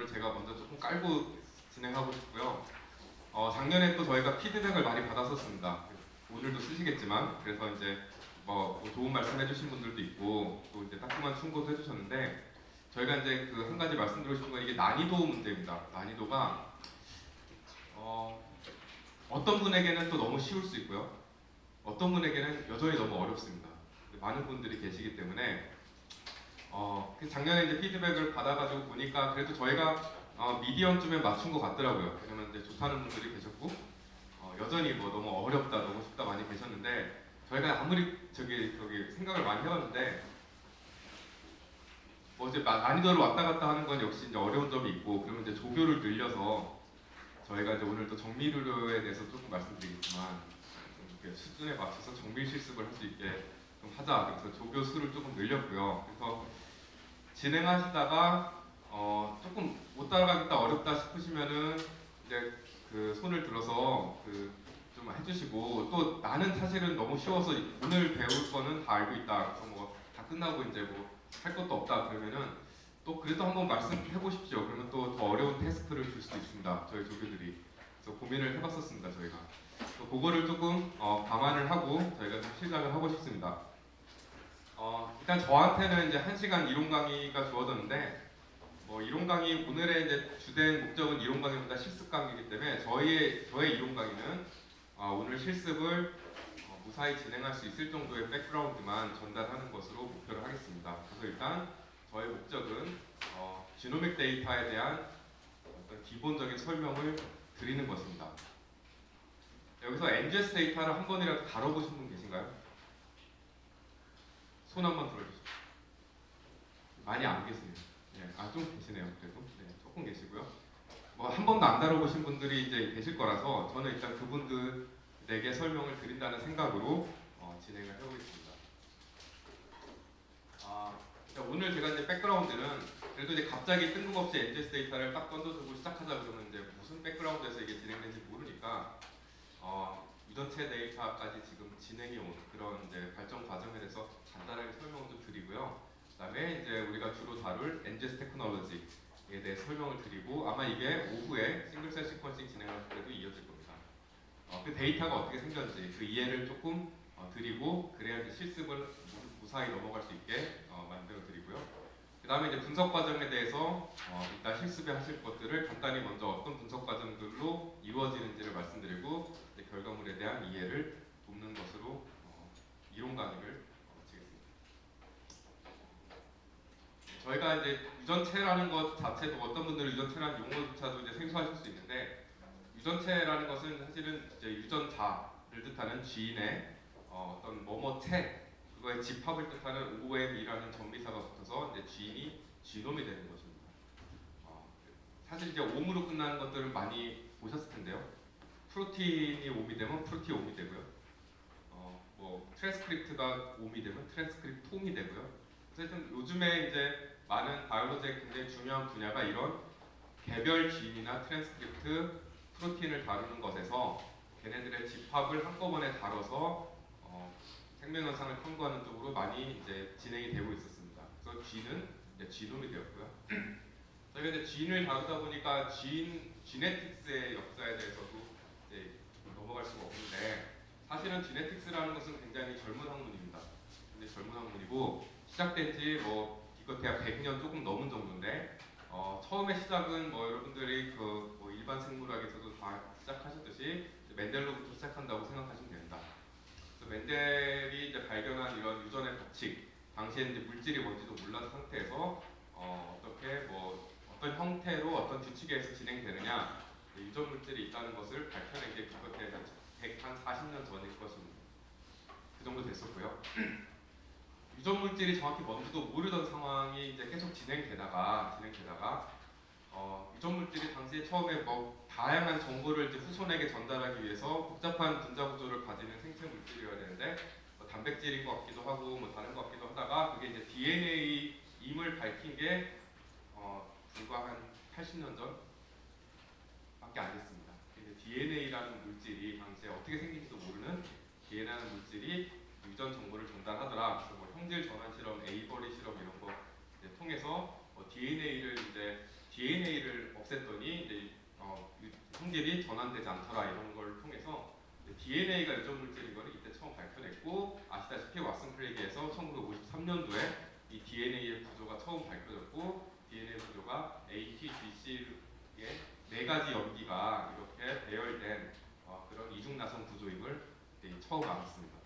이거를 제가 먼저 조금 깔고 진행하고 싶고요. 작년에 또 저희가 피드백을 많이 받았었습니다. 오늘도 쓰시겠지만 그래서 이제 뭐 좋은 말씀 해주신 분들도 있고 또 이제 따끔한 충고도 해주셨는데 저희가 이제 그 한 가지 말씀드리고 싶은 건 이게 난이도 문제입니다. 난이도가 어떤 분에게는 또 너무 쉬울 수 있고요. 어떤 분에게는 여전히 너무 어렵습니다. 많은 분들이 계시기 때문에 작년에 이제 피드백을 받아가지고 보니까 그래도 저희가 미디엄쯤에 맞춘 것 같더라고요. 왜냐면 이제 좋다는 분들이 계셨고 여전히 뭐 너무 어렵다, 너무 쉽다 많이 계셨는데 저희가 아무리 저기 생각을 많이 해봤는데 뭐 이제 난이도를 왔다 갔다 하는 건 역시 이제 어려운 점이 있고 그러면 이제 조교를 늘려서 저희가 이제 오늘 또 정밀의료에 대해서 조금 말씀드리겠지만 좀 이렇게 수준에 맞춰서 정밀 실습을 할 수 있게 좀 하자. 그래서 조교 수를 조금 늘렸고요. 그래서 진행하시다가 조금 못 따라가겠다 어렵다 싶으시면은 이제 그 손을 들어서 좀 해주시고 또 나는 사실은 너무 쉬워서 오늘 배울 거는 다 알고 있다. 그래서 뭐 다 끝나고 이제 뭐 할 것도 없다 그러면은 또 그래도 한번 말씀해 보십시오. 그러면 또 더 어려운 태스크를 줄 수도 있습니다. 저희 조교들이. 그래서 고민을 해봤었습니다. 저희가. 그거를 조금 감안을 하고 저희가 좀 시작을 하고 싶습니다. 일단 저한테는 이제 1시간 이론 강의가 주어졌는데 이론 강의 오늘의 이제 주된 목적은 이론 강의보다 실습 강의이기 때문에 저의 이론 강의는 오늘 실습을 무사히 진행할 수 있을 정도의 백그라운드만 전달하는 것으로 목표를 하겠습니다. 그래서 일단 저의 목적은 지노믹 데이터에 대한 어떤 기본적인 설명을 드리는 것입니다. 여기서 NGS 데이터를 한 번이라도 다뤄보신 분 계신가요? 손 한번 들어주시죠. 많이 안 계시네요. 네, 좀 계시네요. 그래도 네, 조금 계시고요. 뭐 한 번도 안 다뤄보신 분들이 이제 계실 거라서 저는 일단 그분들에게 설명을 드린다는 생각으로 진행을 하고 있습니다. 오늘 제가 이제 백그라운드는 그래도 이제 갑자기 뜬금없이 NGS 데이터를 딱 던져주고 시작하자 그러면 이제 무슨 백그라운드에서 이게 진행되는지 모르니까 유전체 데이터까지 지금 진행해 온 그런 이제 발전 과정에 대해서 간단하게 설명을 좀 드리고요. 그다음에 이제 우리가 주로 다룰 NGS 테크놀로지에 대해 설명을 드리고 아마 이게 오후에 싱글셀 시퀀싱 진행할 때도 이어질 겁니다. 그 데이터가 어떻게 생겼는지 그 이해를 조금 드리고 그래야 이제 실습을 무사히 넘어갈 수 있게 만들어 드리고요. 그 다음에 이제 분석 과정에 대해서 일단 실습에 하실 것들을 간단히 먼저 어떤 분석 과정들로 이루어지는지를 말씀드리고 결과물에 대한 이해를 돕는 것으로 이론 강의를 마치겠습니다. 저희가 이제 유전체라는 것 자체도 어떤 분들은 유전체라는 용어조차도 이제 생소하실 수 있는데 유전체라는 것은 사실은 이제 유전자를 뜻하는 지인의 어떤 뭐뭐체 그거의 집합을 뜻하는 OM이라는 전미사가 붙어서 이제 지인이 지놈이 되는 것입니다. 사실 이제 옴으로 끝나는 것들을 많이 보셨을 텐데요. 프로틴이 옴이 되면 프로티옴이 되고요. 뭐 트랜스크립트가 옴이 되면 트랜스크립톰이 되고요. 어쨌든 요즘에 이제 많은 바이올로지의 굉장히 중요한 분야가 이런 개별 지인이나 트랜스크립트, 프로틴을 다루는 것에서 걔네들의 집합을 한꺼번에 다뤄서 생명 현상을 탐구하는 쪽으로 많이 이제 진행이 되고 있었습니다. 그래서 G는 이제 지놈이 되었고요. 저희가 이제 지인을 다루다 보니까 지네틱스의 역사에 대해서도 이제 넘어갈 수가 없는데 사실은 지네틱스라는 것은 굉장히 젊은 학문입니다. 굉장히 젊은 학문이고 시작된 지뭐 기껏해야 100년 조금 넘은 정도인데 처음에 시작은 뭐 여러분들이 뭐 일반 생물학에서도 다 시작하셨듯이 멘델로부터 시작한다고 생각하시면 됩니다. 그래서 멘델이 이제 발견한 이런 유전의 법칙, 당시에는 이제 물질이 뭔지도 몰랐던 상태에서 어떻게 뭐 어떤 형태로 어떤 규칙에 의해서 진행되느냐 유전 물질이 있다는 것을 밝혀낸 게 기껏해 한 40년 전일 것입니다. 그 정도 됐었고요. 유전 물질이 정확히 뭔지도 모르던 상황이 이제 계속 진행되다가 유전 물질이 당시에 처음에 뭐 다양한 정보를 이제 후손에게 전달하기 위해서 복잡한 분자 구조를 가지는 생체 물질이어야 되는데 뭐 단백질인 것 같기도 하고 뭐 다른 것 같기도 하다가 그게 이제 DNA임을 밝힌 게 불과 한 80년 전밖에 안 됐습니다. DNA라는 물질이 당시에 어떻게 생긴지도 모르는 DNA라는 물질이 유전 정보를 전달하더라. 그래서 뭐 형질 전환 실험, 에이버리 실험 이런 거 통해서 DNA를 이제 DNA를 없앴더니 이제 성질이 전환되지 않더라 이런 걸 통해서 DNA가 유전 물질인 거를 이때 처음 밝혀냈고 아시다시피 왓슨 크레이기에서 1953년도에 이 DNA의 구조가 처음 밝혀졌고 DNA 구조가 ATGC의 네 가지 염기가 이렇게 배열된 그런 이중나선 구조임을 처음 알았습니다.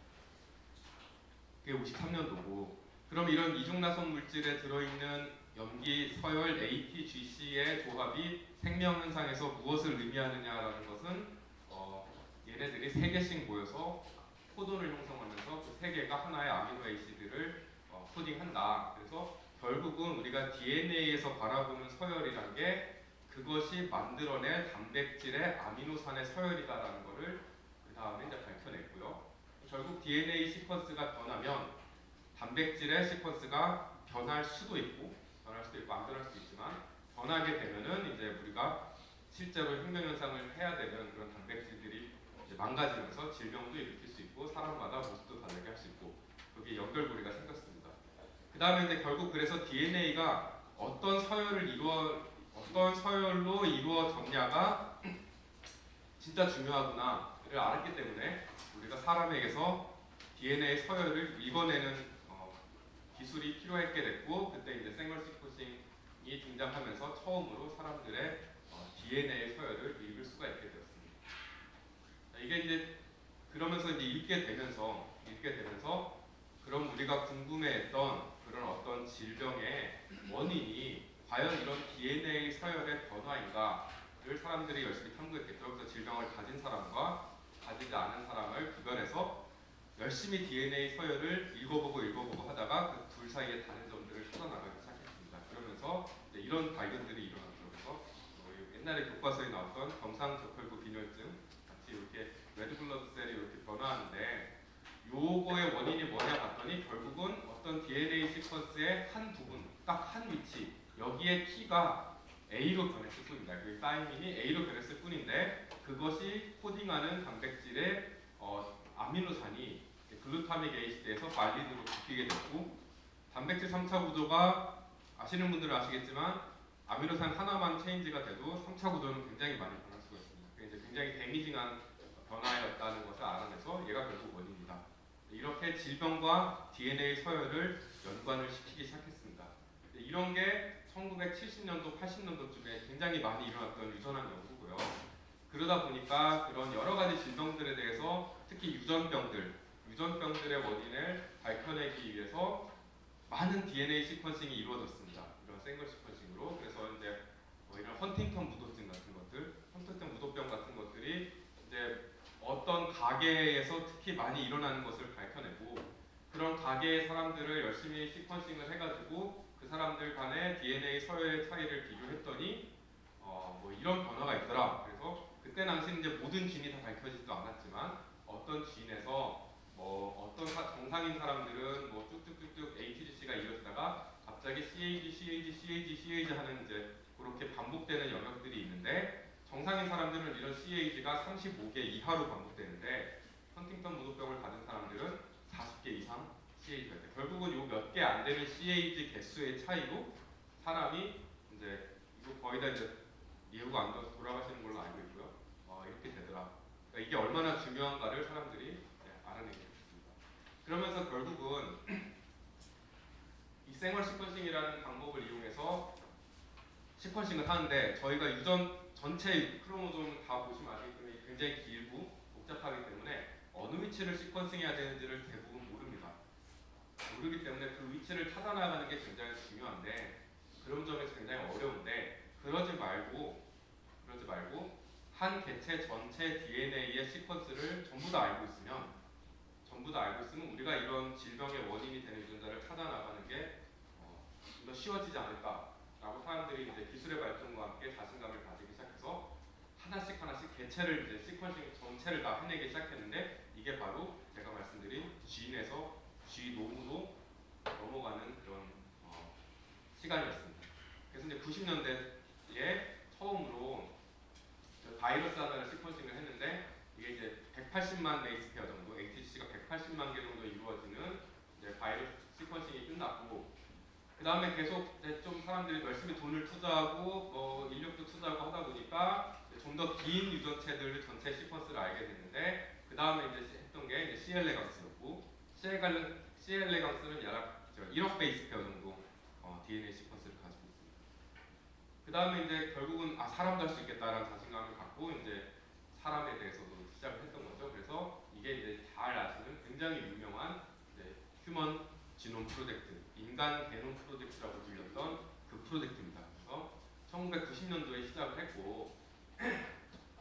그게 53년도고 그럼 이런 이중나선 물질에 들어있는 염기 서열 ATGC의 조합이 생명 현상에서 무엇을 의미하느냐라는 것은 얘네들이 세 개씩 모여서 코돈을 형성하면서 그 세 개가 하나의 아미노 에이시드를 코딩한다. 그래서 결국은 우리가 DNA에서 바라보는 서열이란 게 그것이 만들어낸 단백질의 아미노산의 서열이다라는 것을 그 다음에 이제 밝혀냈고요. 결국 DNA 시퀀스가 변하면 단백질의 시퀀스가 변할 수도 있고 안 변할 수도 있지만 변하게 되면은 이제 우리가 실제로 혁명 현상을 해야 되는 그런 단백질들이 이제 망가지면서 질병도 일으킬 수 있고 사람마다 모습도 다르게 할 수 있고 여기 연결고리가 생겼습니다. 그 다음에 이제 결국 그래서 DNA가 어떤 서열로 이루어졌냐가 진짜 중요하구나를 알았기 때문에 우리가 사람에게서 DNA 서열을 읽어내는 기술이 필요했게 됐고 그때 이제 생얼 시퀀싱이 등장하면서 처음으로 사람들의 DNA 서열을 읽을 수가 있게 되었습니다. 이게 이제 그러면서 이제 읽게 되면서 그럼 우리가 궁금해했던 그런 어떤 질병의 원인이 과연 이런 DNA 서열의 변화인가를 사람들이 열심히 탐구했겠죠. 그래서 질병을 가진 사람과 가지지 않은 사람을 구별해서 열심히 DNA 서열을 읽어보고 하다가 그 둘 사이의 다른 점들을 찾아나가기 시작했습니다. 그러면서 이런 발견들이 일어났죠. 그래서 옛날에 교과서에 나왔던 경상적혈구 빈혈증 같이 이렇게 레드블러드 셀이 이렇게 변화하는데 요거의 원인이 뭐냐 봤더니 결국은 어떤 DNA 시퀀스의 한 부분, 딱 한 위치 여기에 키가 A로 변했을 뿐입니다. 그 사이민이 A로 변했을 뿐인데 그것이 코딩하는 단백질의 아미노산이 글루타믹 에이시드에서 말린으로 바뀌게 됐고 단백질 3차 구조가 아시는 분들은 아시겠지만 아미노산 하나만 체인지가 돼도 3차 구조는 굉장히 많이 변할 수가 있습니다. 그게 이제 굉장히 데미징한 변화였다는 것을 알아내서 얘가 결국 원인이다. 이렇게 질병과 DNA 서열을 연관을 시키기 시작했습니다. 이런 게 1970년도, 80년도쯤에 굉장히 많이 일어났던 유전학 연구고요. 그러다 보니까 그런 여러 가지 질병들에 대해서 특히 유전병들의 원인을 밝혀내기 위해서 많은 DNA 시퀀싱이 이루어졌습니다. 이런 생걸 시퀀싱으로. 그래서 이제 이런 헌팅턴 무도증 같은 것들, 헌팅턴 무도병 같은 것들이 이제 어떤 가게에서 특히 많이 일어나는 것을 밝혀내고 그런 가게의 사람들을 열심히 시퀀싱을 해가지고 그 사람들 간의 DNA 서열의 차이를 비교했더니 이런 변화가 있더라. 그래서 그때 당시 이제 모든 진이 다 밝혀지지도 않았지만 어떤 진에서 어떤 정상인 사람들은 쭉쭉쭉쭉 ATGC가 이어지다가 갑자기 CAG 하는 이제 그렇게 반복되는 영역들이 있는데 정상인 사람들은 이런 CAG가 35개 이하로 반복되는데 헌팅턴 무도병을 가진 사람들은 40개 이상 CAG가 있다. 결국은 요 몇 개 안 되는 CAG 개수의 차이로 사람이 이제 이거 거의 다 이제 예후가 안 돼서 돌아가시는 걸로 알고 있고요. 이렇게 되더라. 그러니까 이게 얼마나 중요한가를 사람들이 알아내게 됐습니다. 그러면서 결국은 이 생얼 시퀀싱이라는 방법을 이용해서 시퀀싱을 하는데 저희가 유전 전체 크로모솜 다 보시면 아시겠지만 굉장히 길고 복잡하기 때문에 어느 위치를 시퀀싱해야 되는지를 대부분 모릅니다. 모르기 때문에 그 위치를 찾아나가는 게 굉장히 중요한데 그런 점에서 굉장히 어려운데 그러지 말고 한 개체 전체 DNA의 시퀀스를 전부 다 알고 있으면 우리가 이런 질병의 원인이 되는 유전자를 찾아나가는 게 좀 더 쉬워지지 않을까라고 사람들이 이제 기술의 발전과 함께 자신감을 가지기 시작해서 하나씩 개체를 이제 시퀀싱 전체를 다 해내기 시작했는데 이게 바로 제가 말씀드린 G인에서 G놈으로 넘어가는 그런 시간이었습니다. 그래서 이제 90년대에 처음으로 바이러스 하나를 시퀀싱을 했는데 이게 이제 180만 베이스 페어 정도, ATGC가 180만 개 정도 이루어지는 이제 바이러스 시퀀싱이 끝났고 다음에 계속 이제 좀 사람들이 열심히 돈을 투자하고 인력도 투자하고 하다 보니까 좀 더 긴 유전체들 전체 시퀀스를 알게 됐는데 그 다음에 이제 했던 게 이제 CL레강스였고 CL레강스는 약 1억 베이스 페어 정도 DNA 시퀀스를 가지고 있습니다. 그 다음에 이제 결국은 사람도 할 수 있겠다라는 자신감을 갖고 이제 사람에 대해서도 시작을 했던 거죠. 그래서 이게 이제 잘 아시는 굉장히 유명한 이제 휴먼 지놈 프로젝트, 인간 게놈 프로젝트라고 불렸던 그 프로젝트입니다. 그래서 1990년도에 시작을 했고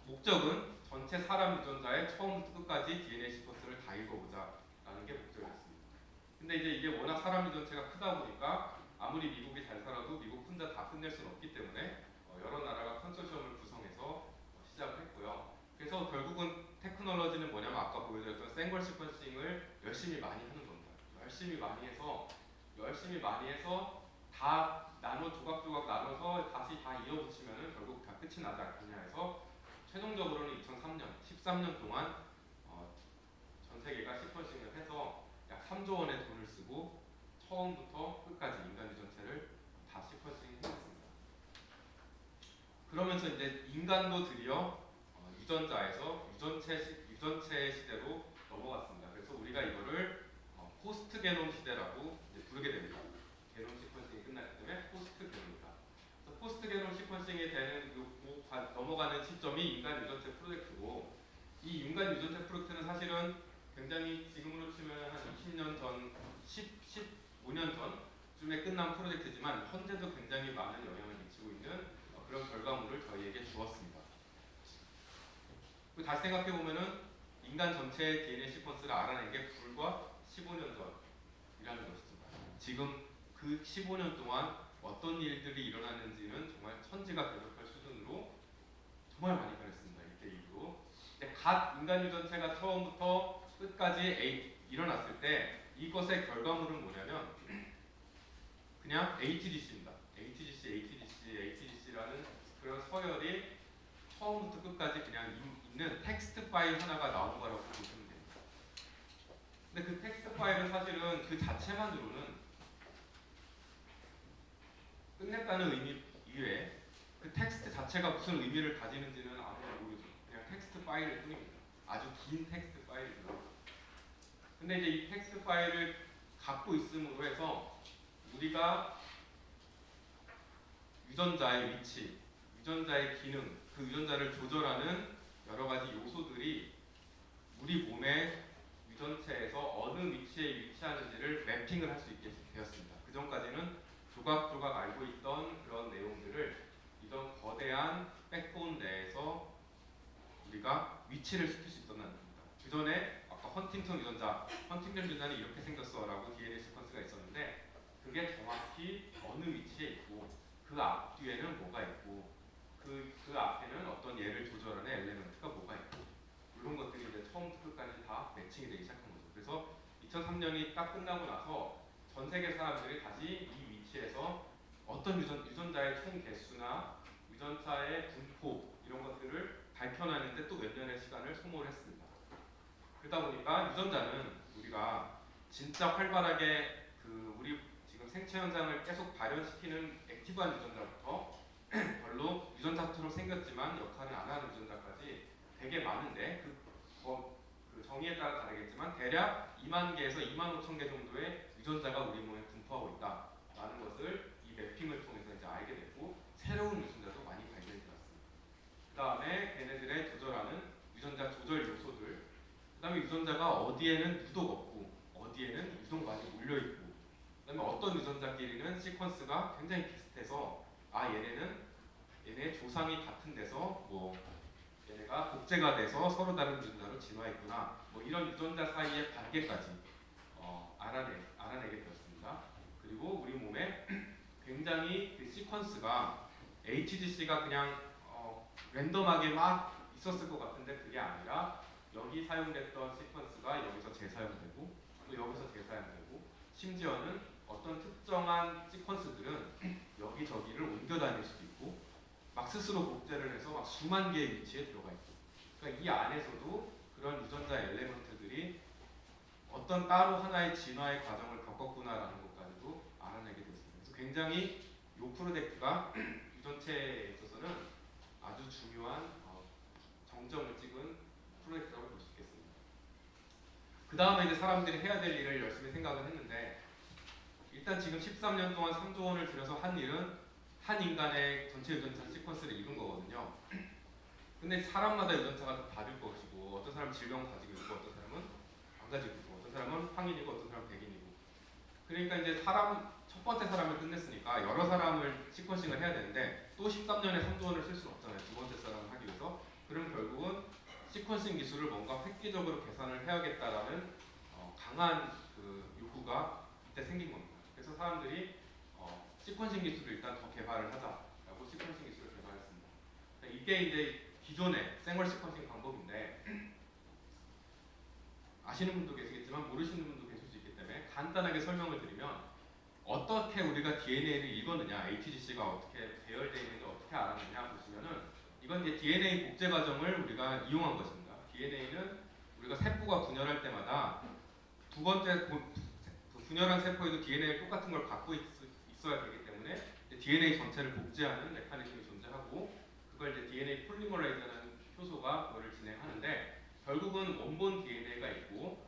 목적은 전체 사람 유전자의 처음부터 끝까지 DNA 시퀀스를 다 읽어보자라는 게 목적이었습니다. 근데 이제 이게 워낙 사람 유전체가 크다 보니까 아무리 미국이 잘 살아도 미국 혼자 다 끝낼 수는 없기 때문에 여러 나라가 컨소시엄을 구성해서 시작을 했고요. 그래서 결국은 테크놀로지는 뭐냐면 아까 보여드렸던 생걸 시퀀싱을 열심히 많이 하는 겁니다. 열심히 많이 해서 다 조각조각 나눠서 다시 다 이어붙이면은 결국 다 끝이 나지 않겠냐 해서 최종적으로는 2003년, 13년 동안 전 세계가 시퀀싱을 해서 약 3조 원의 돈을 쓰고 처음부터 끝까지 인간 유전체를 다 시퀀싱 해냈습니다. 그러면서 이제 인간도 드디어 유전자에서 유전체 시대로 넘어갔습니다. 그래서 우리가 이거를 포스트 게놈 시대라고 이제 부르게 됩니다. 게놈 시퀀싱이 끝났기 때문에 포스트 게놈이다. 그래서 포스트 게놈 시퀀싱이 되는 넘어가는 시점이 인간 유전체 프로젝트고 이 인간 유전체 프로젝트는 사실은 굉장히 지금으로 치면 한 20년 전, 15년 전쯤에 끝난 프로젝트지만 현재도 굉장히 많은 영향을 미치고 있는 그런 결과물을 저희에게 주었습니다. 다시 생각해 보면은 인간 전체의 DNA 시퀀스를 알아낸 게 불과 15년 전이라는 것이죠. 지금 그 15년 동안 어떤 일들이 일어났는지는 정말 천지가 대적할 수준으로 정말 많이 변했습니다. 1대1로. 갓 인간 유전체가 처음부터 끝까지 일어났을 때 이것의 결과물은 뭐냐면 그냥 HDC입니다. HDC라는 그런 서열이 처음부터 끝까지 그냥 있는 텍스트 파일 하나가 나온 거라고 보시면 됩니다. 근데 그 텍스트 파일은 사실은 그 자체만으로는 끝냈다는 의미 이외에 그 텍스트 자체가 무슨 의미를 가지는지는 아무도 모르죠. 그냥 텍스트 파일일 뿐입니다. 아주 긴 텍스트 파일이죠. 근데 이제 이 텍스트 파일을 갖고 있음으로 해서 우리가 유전자의 위치, 유전자의 기능, 그 유전자를 조절하는 여러 가지 요소들이 우리 몸의 유전체에서 어느 위치에 위치하는지를 매핑을 할 수 있게 되었습니다. 그 전까지는 조각조각 알고 있던 그런 내용들을 이런 거대한 백본 내에서 우리가 위치를 시킬 수 있었던 겁니다. 그 전에 아까 헌팅턴 유전자는 이렇게 생겼어라고 DNA 시퀀스가 있었는데 그게 정확히 어느 위치에 있고 그 앞뒤에는 뭐가 있고 그 앞에는 어떤 얘를 조절하는 엘레멘트가 뭐가 있고 이런 것들이 이제 처음부터 끝까지 다 매칭이 되기 시작한 거죠. 그래서 2003년이 딱 끝나고 나서 전 세계 사람들이 다시 이 위치에서 어떤 유전자의 총 개수나 유전자의 분포 이런 것들을 밝혀내는데 또 몇 년의 시간을 소모를 했습니다. 그러다 보니까 유전자는 우리가 진짜 활발하게 우리 지금 생체 현상을 계속 발현시키는 액티브한 유전자부터 별로 유전자처럼 생겼지만 역할을 안 하는 유전자까지 되게 많은데 그 정의에 따라 다르겠지만 대략 2만 개에서 2만 5천 개 정도의 유전자가 우리 몸에 분포하고 있다라는 것을 이 매핑을 통해서 이제 알게 됐고 새로운 유전자도 많이 발견되었습니다. 그 다음에 걔네들의 조절하는 유전자 조절 요소들, 그 다음에 유전자가 어디에는 유독 없고 어디에는 유독 많이 몰려 있고, 그 다음에 어떤 유전자끼리는 시퀀스가 굉장히 비슷해서 얘네 조상이 같은 데서 얘네가 복제가 돼서 서로 다른 유전자로 진화했구나. 이런 유전자 사이의 관계까지 알아내게 되었습니다. 그리고 우리 몸에 굉장히 그 시퀀스가 HDC가 그냥 랜덤하게 막 있었을 것 같은데 그게 아니라 여기 사용됐던 시퀀스가 여기서 재사용되고 또 여기서 재사용되고 심지어는 어떤 특정한 시퀀스들은 여기저기를 옮겨 다닐 수도 있고 막 스스로 복제를 해서 막 수만 개의 위치에 들어가 있고, 그러니까 이 안에서도 그런 유전자 엘레먼트들이 어떤 따로 하나의 진화의 과정을 겪었구나라는 것까지도 알아내게 됐습니다. 그래서 그래서 굉장히 이 프로젝트가 유전체에 있어서는 아주 중요한 정점을 찍은 프로젝트라고 볼 수 있겠습니다. 그 다음에 이제 사람들이 해야 될 일을 열심히 생각을 했는데, 일단 지금 13년 동안 3조 원을 들여서 한 일은 한 인간의 전체 유전자 시퀀스를 읽은 거거든요. 근데 사람마다 유전자가 다 다를 것이고, 어떤 사람은 질병 가지고 있고, 어떤 사람은 안 가지고 있고, 어떤 사람은 황인이고, 어떤 사람은 백인이고. 그러니까 이제 첫 번째 사람을 끝냈으니까 여러 사람을 시퀀싱을 해야 되는데, 또 13년에 3조 원을 쓸 수는 없잖아요. 두 번째 사람을 하기 위해서. 그럼 결국은 시퀀싱 기술을 뭔가 획기적으로 계산을 해야겠다라는 강한 그 요구가 이때 생긴 겁니다. 그래서 사람들이 시퀀싱 기술을 일단 더 개발을 하자라고 시퀀싱 기술을 개발했습니다. 이게 이제 기존의 생활 시퀀싱 방법인데, 아시는 분도 계시겠지만 모르시는 분도 계실 수 있기 때문에 간단하게 설명을 드리면, 어떻게 우리가 DNA를 읽었느냐, HGC가 어떻게 배열되어 있는지 어떻게 알았느냐 보시면은, 이건 이제 DNA 복제 과정을 우리가 이용한 것입니다. DNA는 우리가 세포가 분열할 때마다 두 번째 분열한 세포에도 DNA를 똑같은 걸 갖고 있어야 되기 때문에 DNA 전체를 복제하는 메커니즘이 존재하고, 그걸 이제 DNA 폴리머레이즈라는 효소가 그거를 진행하는데, 결국은 원본 DNA가 있고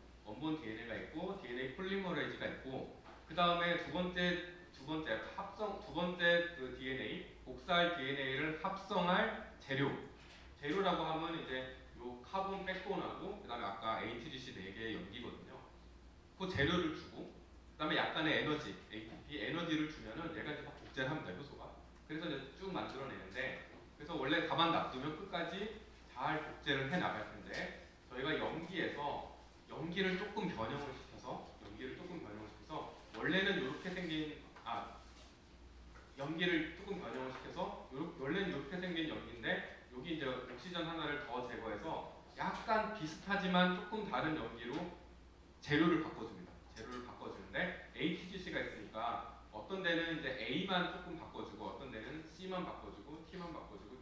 DNA 폴리머레이즈가 있고, 그 다음에 두 번째 그 DNA 복사할 DNA를 합성할 재료라고 하면 이제 요 카본 백본하고 그 다음에 아까 ATGC 4개의 연기거든요. 그 재료를 주고, 그 다음에 약간의 에너지, ATP 에너지를 주면은 얘가 이제 막 복제를 합니다, 효소가. 그래서 이제 쭉 만들어내는데, 그래서 원래 가만 놔두면 끝까지 잘 복제를 해 나갈 텐데, 저희가 연기를 조금 변형을 시켜서 원래는 이렇게 생긴 연기를 조금 변형을 시켜서 원래는 이렇게 생긴 연기인데, 여기 이제 옥시전 하나를 더 제거해서 약간 비슷하지만 조금 다른 연기로 재료를 바꿔주는데 ATGC가 있으니까 어떤 데는 이제 A만 조금 바꿔주고, 어떤 데는 C만 바꿔주고, T만 바꿔주고,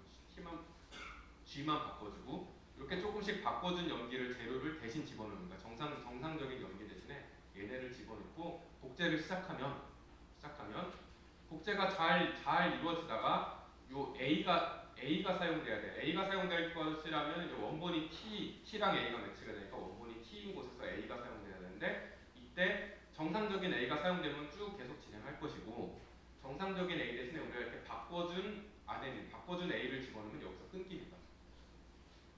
G만 바꿔주고, 이렇게 조금씩 바꿔준 연기를 재료를 대신 집어넣습니다. 정상적인 연기 대신에 얘네를 집어넣고 복제를 시작하면 복제가 잘 이루어지다가 요 A가 사용돼야 돼. A가 사용될 것이라면 이제 원본이 T랑 A가 매치가 되니까 원본이 T인 곳에서 A가 사용돼야 되는데, 이때 정상적인 A가 사용되면 쭉 계속 진행할 것이고, 정상적인 A 대신에 우리가 이렇게 바꿔준 A를 집어넣으면 여기서 끊깁니다.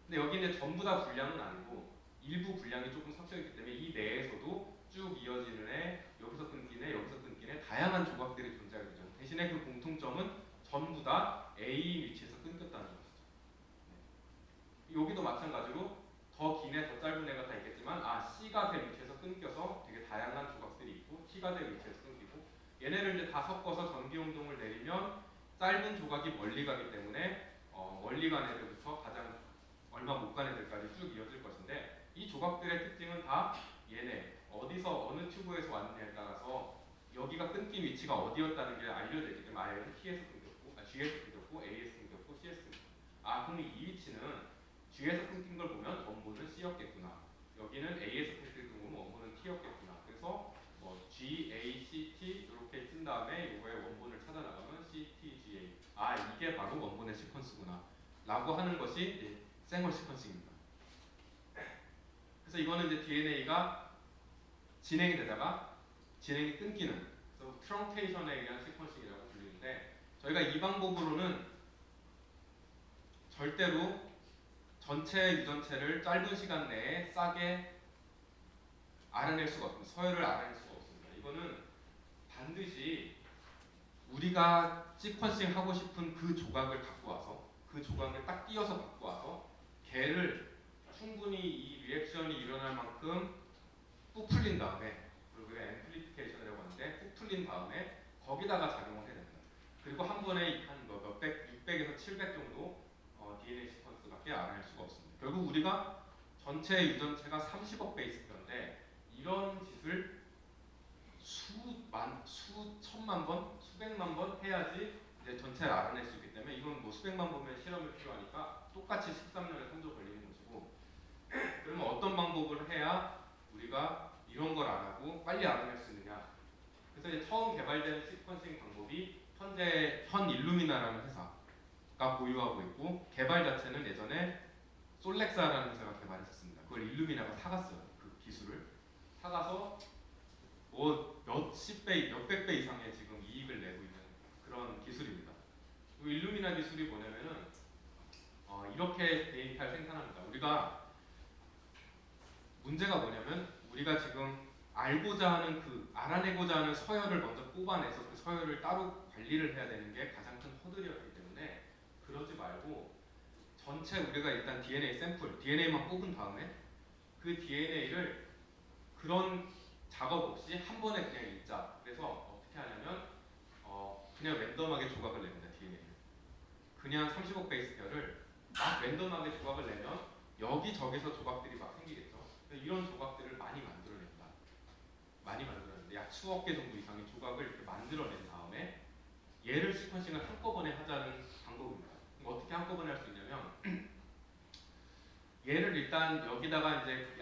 근데 여기는 전부 다 분량은 아니고 일부 분량이 조금 섞여 있기 때문에 이 내에서도 쭉 이어지는 여기서 끊기네 다양한 조각들이 존재하게 되죠. 대신에 그 공통점은 전부 다 A 위치에서 끊겼다는 것이죠. 여기도 마찬가지로 더 긴 애, 더 짧은 애가 다 있겠지만 C가 된 위치에서 끊겨서 되게 다양한 조각들이 있고, T가 된 위치에서 끊기고, 얘네를 이제 다 섞어서 전기운동을 내리면 짧은 조각이 멀리 가기 때문에 멀리 간 애들부터 가장 얼마 못 간 애들까지 쭉 이어질 것인데, 이 조각들의 특징은 다 얘네 어디서 어느 튜브에서 왔느냐에 따라서 여기가 끊긴 위치가 어디였다는 게 알려져 있기 때문에 얘는 T에서 끊겼고, G에서 끊겼고, A에서 끊겼고, C에서 끊겼고, 그럼 이 위치는 G에서 끊긴 걸 보면 원본은 C였겠구나, 여기는 A에서 끊긴 걸 보면 원본은 T였겠구나. 그래서 G, A, C, T 이렇게 쓴 다음에 이거의 원본을 찾아 나가면 C, T, G, A. 이게 바로 원본의 시퀀스구나 라고 하는 것이 생얼 시퀀싱입니다. 그래서 이거는 이제 DNA가 진행이 되다가 진행이 끊기는, 그래서 트렁케이션에 의한 시퀀싱이라고 불리는데, 저희가 이 방법으로는 절대로 전체 유전체를 짧은 시간 내에 싸게 알아낼 수가 없습니다. 서열을 알아낼 수가 없습니다. 이거는 반드시 우리가 시퀀싱 하고 싶은 그 조각을 갖고 와서, 그 조각을 딱 띄어서 갖고 와서 걔를 충분히 이 리액션이 일어날 만큼 부풀린 다음에, 그리고 앰플리피케이션이라고 하는데 부풀린 다음에 거기다가 작용을 해야 됩니다. 그리고 한 번에 한 몇백, 600에서 700 정도 DNA 시퀀스밖에 알아낼 수가 없습니다. 결국 우리가 전체 유전체가 30억 베이스인데, 이런 짓을 수천만 번, 수백만 번 해야지 이제 전체를 알아낼 수 있기 때문에, 이건 수백만 번의 실험이 필요하니까 똑같이 13년에 3조 걸리는 것이고, 그러면 어떤 방법을 해야 우리가 이런 걸 안 하고 빨리 알아낼 수 있느냐? 그래서 이제 처음 개발된 시퀀싱 방법이 현재 현 일루미나라는 회사가 보유하고 있고, 개발 자체는 예전에 솔렉사라는 회사가 개발했었습니다. 그걸 일루미나가 사갔어요. 그 기술을 사가서 뭐 몇십 배, 몇백 배 이상의 지금 이익을 내고 있는 그런 기술입니다. 이 일루미나 기술이 뭐냐면은 이렇게 데이터를 생산합니다. 우리가 문제가 뭐냐면, 우리가 지금 알아내고자 하는 서열을 먼저 뽑아내서 그 서열을 따로 관리를 해야 되는 게 가장 큰 허들이었기 때문에, 그러지 말고 전체 우리가 일단 DNA 샘플, DNA만 뽑은 다음에 그 DNA를 그런 작업 없이 한 번에 그냥 읽자. 그래서 어떻게 하냐면 그냥 랜덤하게 조각을 냅니다. DNA를 그냥 30억 베이스 페어를 막 랜덤하게 조각을 내면 여기저기서 조각들이 막 생기겠죠. 이런 조각들을 많이 만들어낸다. 많이 만들어내는데 약 수억 개 정도 이상의 조각을 이렇게 만들어낸 다음에 얘를 시퀀싱을 한꺼번에 하자는 방법입니다. 어떻게 한꺼번에 할 수 있냐면, 얘를 일단 여기다가 이제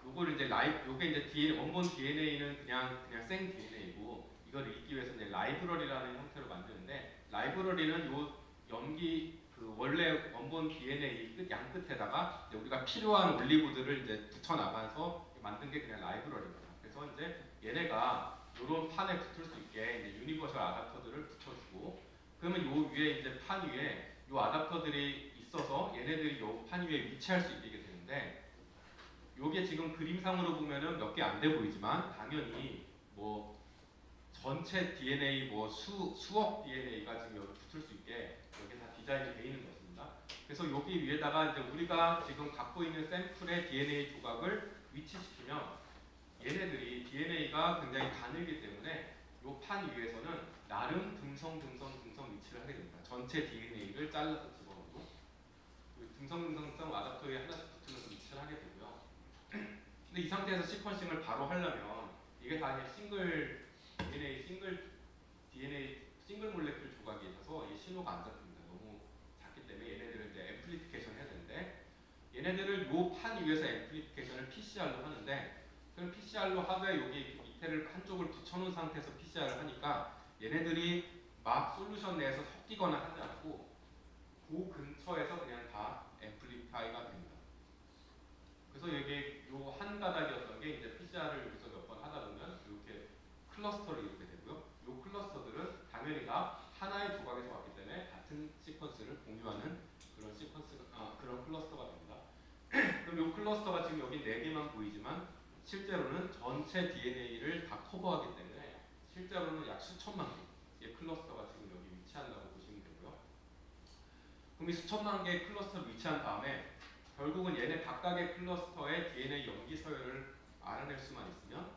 요거를 이제 요게 이제 DNA, 원본 DNA는 그냥 생 DNA고, 이걸 읽기 위해서 이제 라이브러리라는 형태로 만드는데, 라이브러리는 요 염기 그 원래 원본 DNA 양 끝에다가 이제 우리가 필요한 올리고들을 이제 붙여 나가서 만든 게 그냥 라이브러리입니다. 그래서 이제 얘네가 요런 판에 붙을 수 있게 이제 유니버셜 아답터들을 붙여주고, 그러면 요 위에 이제 판 위에 요 아답터들이 있어서 얘네들이 요 판 위에 위치할 수 있게 되는데, 요게 지금 그림상으로 보면은 몇 개 안 돼 보이지만 당연히 뭐 전체 DNA 뭐 수억 DNA가 지금 여기 붙을 수 있게 여기 다 디자인이 되어 있는 것입니다. 그래서 여기 위에다가 이제 우리가 지금 갖고 있는 샘플의 DNA 조각을 위치시키면, 얘네들이 DNA가 굉장히 가늘기 때문에 요 판 위에서는 나름 등성 위치를 하게 됩니다. 전체 DNA를 잘라서 집어넣고 등성 아답터에 하나씩 붙으면서 위치를 하게 되고요. 근데 이 상태에서 시퀀싱을 바로 하려면 이게 다 그냥 싱글 싱글 몰레큘 조각이 있어서 이 신호가 안 잡힙니다. 너무 작기 때문에 얘네들을 이제 앰플리피케이션 해야 되는데, 얘네들을 요 판 위에서 앰플리피케이션을 PCR로 하는데, 그럼 PCR로 하되 여기 밑에를 한쪽을 붙여놓은 상태에서 PCR을 하니까 얘네들이 막 솔루션 내에서 섞이거나 하지 않고 그 근처에서 그냥 다 앰플리파이가 됩니다. 그래서 여기 요 한 가닥이었던 게 이제 PCR을 여기서 몇 번 하다 보면 이렇게 클러스터를 이렇게 되고요. 요 클러스터들은 당연히 다 하나의 조각에서 왔기 때문에 같은 시퀀스를 공유하는 그런 클러스터가 됩니다. 그럼 요 클러스터가 지금 여기 4개만 보이지만 실제로는 전체 DNA를 다 커버하기 때문에 실제로는 약 수천만 개의 클러스터가 지금 여기 위치한다고 보시면 되고요. 그럼 이 수천만 개의 클러스터를 위치한 다음에 결국은 얘네 각각의 클러스터의 DNA 염기 서열을 알아낼 수만 있으면,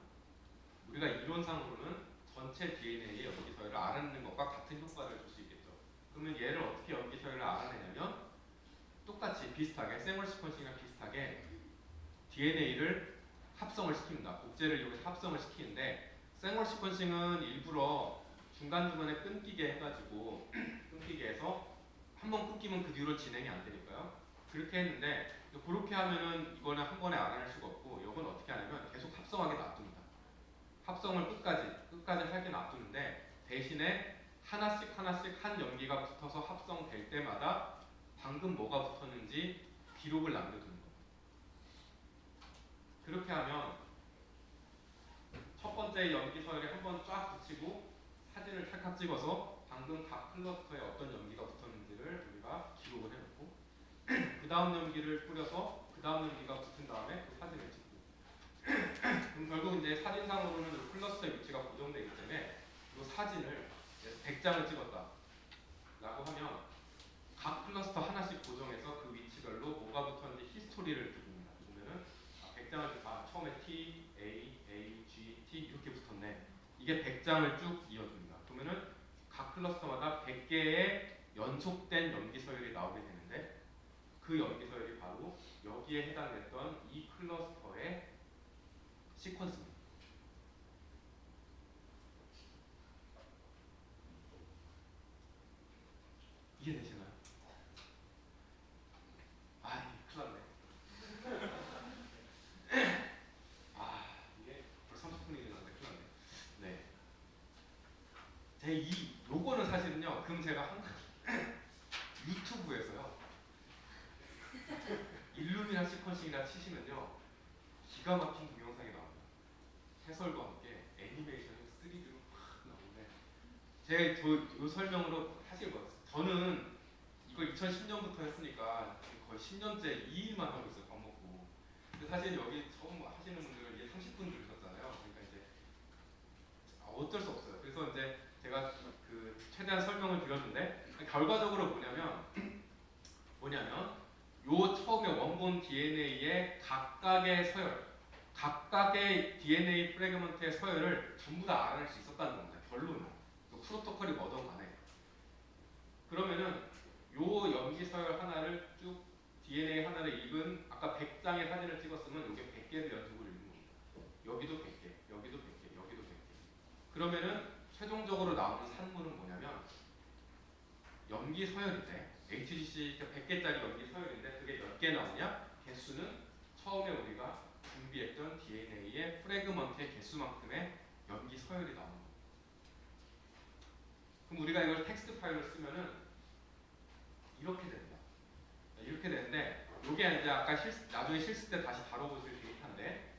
우리가 이론상으로는 전체 DNA의 염기 서열을 알아내는 것과 같은 효과를 줄 수 있겠죠. 그러면 얘를 어떻게 염기 서열을 알아내냐면, 똑같이 비슷하게 생얼 시퀀싱이랑 비슷하게 DNA를 합성을 시킵니다. 복제를 이용해서 합성을 시키는데, 생얼 시퀀싱은 일부러 중간중간에 끊기게 해가지고 끊기게 해서 한번 끊기면 그 뒤로 진행이 안 되니까요. 그렇게 했는데, 그렇게 하면은 이거는 한 번에 알아낼 수가 없고, 이건 어떻게 하냐면 계속 합성하게 놔둡니다. 합성을 끝까지 하게 놔두는데, 대신에 하나씩 한 염기가 붙어서 합성될 때마다 방금 뭐가 붙었는지 기록을 남겨두는 겁니다. 그렇게 하면 첫 번째 염기 서열에 한 번 쫙 붙이고 사진을 찰칵 찍어서 방금 각 클러스터에 어떤 염기가 붙었는지를 우리가 기록을 해놓고, 그 다음 염기를 뿌려서 그 다음 염기가 붙은 다음에 그 사진을 찍고, 그럼 결국 이제 사진상으로는 이 클러스터의 위치가 고정되기 때문에 이 사진을 100장을 찍었다 라고 하면 각 클러스터 하나씩 고정해서 그 위치별로 뭐가 붙었는지 히스토리를 줍니다. 보면은 100장을 처음에 T, A, G, T 이렇게 붙었네. 이게 100장을 쭉 이어줍니다. 그러면은 각 클러스터마다 100개의 연속된 염기 서열이 나오게 되는데, 그 염기 서열이 바로 여기에 해당됐던 이 클러스터의 시퀀스입니다. 이해되시나요? 아, 이게 큰일 났네. 아, 이게 벌써 30분이 지났는데 큰일 났네. 네. 이 요거는 사실은요. 그럼 제가 유튜브에서요. 일루미나 시퀀싱이나 치시면요. 기가 막힌 동영상이 나옵니다. 해설과 함께 애니메이션이 3D로 팍 나오는데 제가 요 설명으로 하실 거예요. 저는 이걸 2010년부터 했으니까 거의 10년째 이 일만 하고 있어요. 밥 먹고. 근데 사실 여기 처음 하시는 분들은 이제 30분 들으셨잖아요. 그러니까 이제 어쩔 수 없어요. 그래서 이제 제가 그 최대한 설명을 드렸는데 결과적으로 뭐냐면 요 처음에 원본 DNA의 각각의 서열, 각각의 DNA 프래그먼트의 서열을 전부 다 알아낼 수 있었다는 겁니다. 결론은. 그 프로토콜이 뭐든 간에. 그러면은 요 염기 서열 하나를 쭉 DNA 하나를 읽은 아까 100장의 사진을 찍었으면 이게 100개를 연속으로 읽는 겁니다. 여기도 100개, 여기도 100개, 여기도 100개. 그러면은 최종적으로 나오는 산물은 뭐냐면 염기 서열인데 HGC 100개짜리 염기 서열인데 그게 몇 개 나오냐? 개수는 처음에 우리가 준비했던 DNA의 프래그먼트의 개수만큼의 염기 서열이 나오는 거예요. 그럼 우리가 이걸 텍스트 파일로 쓰면은 이렇게 됩니다. 이렇게 되는데 이게 이제 아까 나중에 실습 때 다시 다뤄보실 데이터인데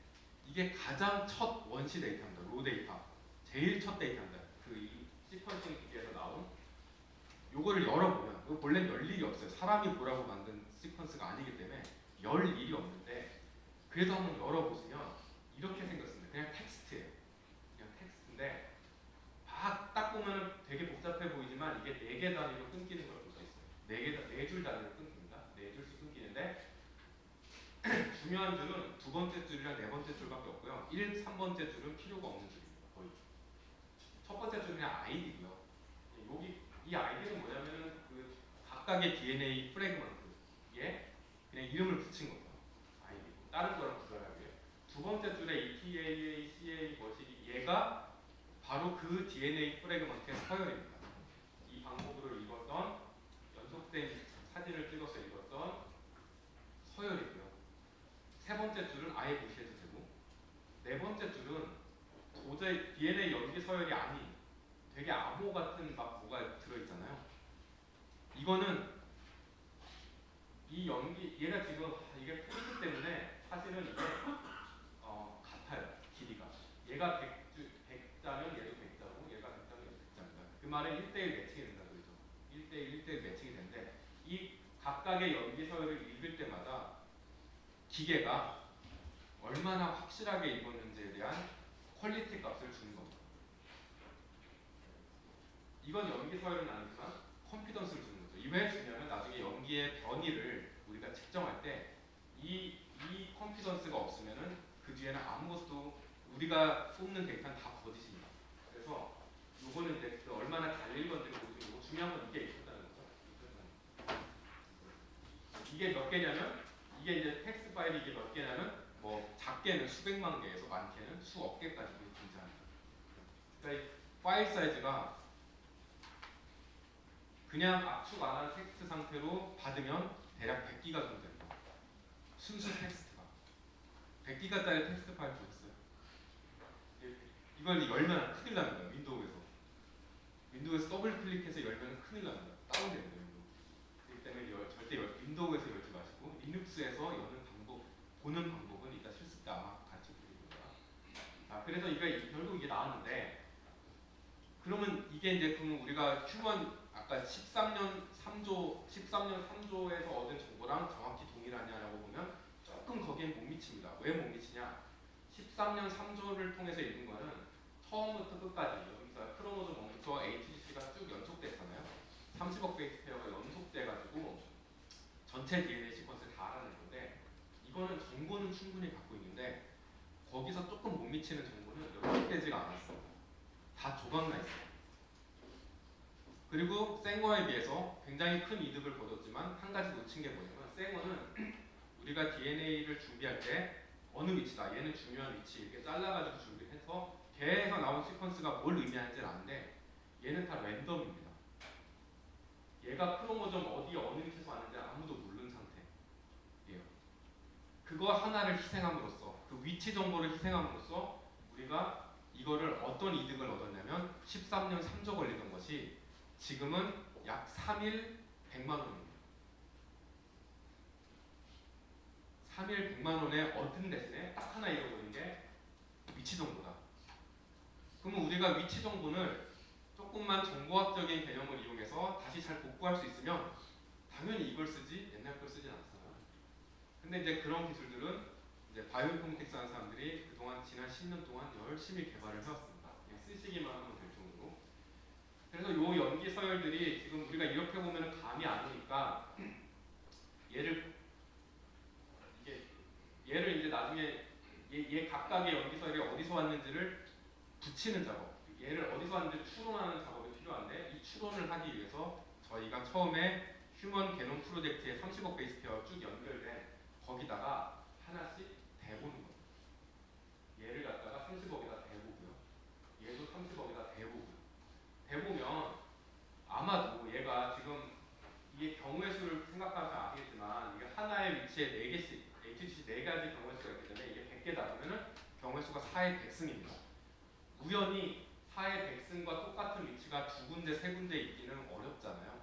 이게 가장 첫 원시 데이터입니다. 로 데이터. 제일 첫 데이터입니다. 그 시퀀싱 기계에서 나온 요거를 열어보면 이거 본래는 열 일이 없어요. 사람이 보라고 만든 시퀀스가 아니기 때문에 열 일이 없는데 그래도 한번 열어보시면 이렇게 생겼습니다. 그냥 텍스트예요. 그냥 텍스트인데 딱 보면 되게 복잡해 보이지만 이게 4개 단위로 끊기는 걸 볼 수 있어요. 4줄 단위로 끊깁니다. 4줄씩 끊기는데 중요한 줄은 두 번째 줄이랑 네 번째 줄밖에 없고요. 3번째 줄은 필요가 없는 줄입니다. 거의. 첫 번째 줄은 그냥 아이디고요. 여기 이 아이디는 뭐냐면은 그 각각의 DNA 프래그먼트에 그냥 이름을 붙인 거죠. 아이디. 다른 거랑 구별하고요. 두 번째 줄에 ETAA, CA 뭐시기 얘가 바로 그 DNA 프래그먼트의 서열입니다. 이 방법으로 읽었던 연속된 사진을 찍어서 읽었던 서열이고요. 세 번째 줄은 아예 무시해도 되고 네 번째 줄은 도저히 DNA 연기 서열이 아닌 되게 암호 같은 막 뭐가 들어있잖아요. 이거는 이 연기 얘가 지금 이게 포인트 때문에 사실은 이게 같아요. 길이가 얘가 100자면 얘도 100자고 얘가 100자면 얘도 100자입니다. 그 말은 1대1 매칭이 된다고 그러죠. 1대1 매칭이 되는데 이 각각의 연기 서열을 읽을 때마다 기계가 얼마나 확실하게 읽었는지에 대한 퀄리티 값을 주는 겁니다. 이건 연기 서열은 아니지만 컴피던스를 주는 거죠. 이 왜 주냐면 나중에 연기의 변이를 우리가 측정할 때 이 컴피던스가 없으면은 그 뒤에는 아무것도 우리가 뽑는 데이터는 다 거짓입니다. 그래서 요거는 이제 그 얼마나 잘 읽었는지 보여주고 중요한 건 이게 있었다는 거죠. 이게 몇 개냐면 이게 이제 텍스트 파일이 이게 몇 개냐면 뭐 작게는 수백만 개에서 많게는 수억 개까지 존재합니다. 그러니까 이 파일 사이즈가 그냥 압축 안 한 텍스트 상태로 받으면 대략 100기가 정도 됩니다. 순수 텍스트가 100기가짜리 텍스트 파일 보셨어요? 이걸 열면 큰일 납니다. 윈도우에서 더블 클릭해서 열면 큰일 납니다. 다운됩니다. 그렇기 때문에 절대 윈도우에서 열지 마시고 리눅스에서 여는 방법, 보는 방법은 이따 실습 때 아마 가르쳐 드릴 겁니다. 그래서 결국 이게 나왔는데 그러면 이게 이제 그럼 우리가 휴먼 아까 13년 3조에서 얻은 정보랑 정확히 동일하냐라고 보면 조금 거기엔 못 미칩니다. 왜 못 미치냐? 13년 3조를 통해서 읽은 거는 처음부터 끝까지 여기서 크로모좀 1부터 HGC가 쭉 연속됐잖아요. 30억 베이스 페어가 연속돼가지고 전체 DNA 시퀀스를 다 알아낸 건데 이거는 정보는 충분히 갖고 있는데 거기서 조금 못 미치는 정보는 연속되지가 않았어요. 다 조각나 있어요. 그리고 생거에 비해서 굉장히 큰 이득을 거뒀지만 한 가지 놓친 게 뭐냐면 생거는 우리가 DNA를 준비할 때 어느 위치다. 얘는 중요한 위치 이렇게 잘라가지고 준비해서 걔에서 나온 시퀀스가 뭘 의미하는지는 아는데 얘는 다 랜덤입니다. 얘가 크로모점 어디 어느 위치에서 왔는지 아무도 모르는 상태예요. 그거 하나를 희생함으로써 그 위치 정보를 희생함으로써 우리가 이거를 어떤 이득을 얻었냐면 13년 3조 걸리던 것이 지금은 약 3일 100만 원입니다. 3일 100만 원에 얻은 대신에 딱 하나 잃어버린 게 위치 정보다. 그러면 우리가 위치 정보를 조금만 정보학적인 개념을 이용해서 다시 잘 복구할 수 있으면 당연히 이걸 쓰지 옛날 걸 쓰진 않잖아요. 근데 이제 그런 기술들은 이제 바이오인포메틱스 하는 사람들이 그동안 지난 10년 동안 열심히 개발을 해왔습니다. 그냥 쓰시기만 하면 될 정도로. 그래서 요 연기 서열들이 지금 우리가 이렇게 보면은 감이 안 오니까 얘를 이제 나중에 얘 각각의 연기 서열이 어디서 왔는지를 붙이는 작업, 얘를 어디서 왔는지 추론하는 작업이 필요한데 이 추론을 하기 위해서 저희가 처음에 휴먼 게놈 프로젝트에 30억 베이스 페어 쭉 연결된 거기다가 하나씩 대보는 거예요. 얘를 갖다가 30억에다 대보고요. 얘도 30억에다 대보고요. 대보면 아마도 얘가 지금 이게 경우의 수를 생각하면 아시겠지만 이게 하나의 위치에 4개씩 HGC 4가지 경우의 수가 있기 때문에 이게 100개다 그러면 경우의 수가 4의 100승입니다. 우연히 4의 100승과 똑같은 위치가 2군데, 3군데 있기는 어렵잖아요.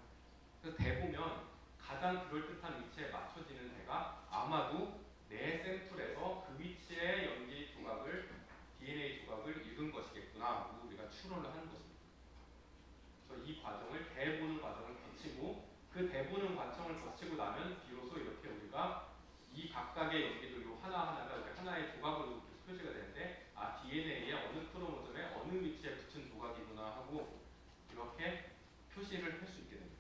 그래서 대보면 가장 그럴듯한 위치에 맞춰지는 데가 아마도 내 샘플에서 그 위치의 연기 조각을 DNA 조각을 읽은 것이겠구나 하고 우리가 추론을 하는 것입니다. 그래서 이 과정을 대보는 과정을 거치고 그 대보는 과정을 거치고 나면 비로소 이렇게 우리가 이 각각의 연기들 요 하나하나가 우리 하나의 조각으로 표시가 되는데 아 DNA의 어느 크로모점에 어느 위치에 붙은 조각이구나 하고 이렇게 표시를 할 수 있게 됩니다.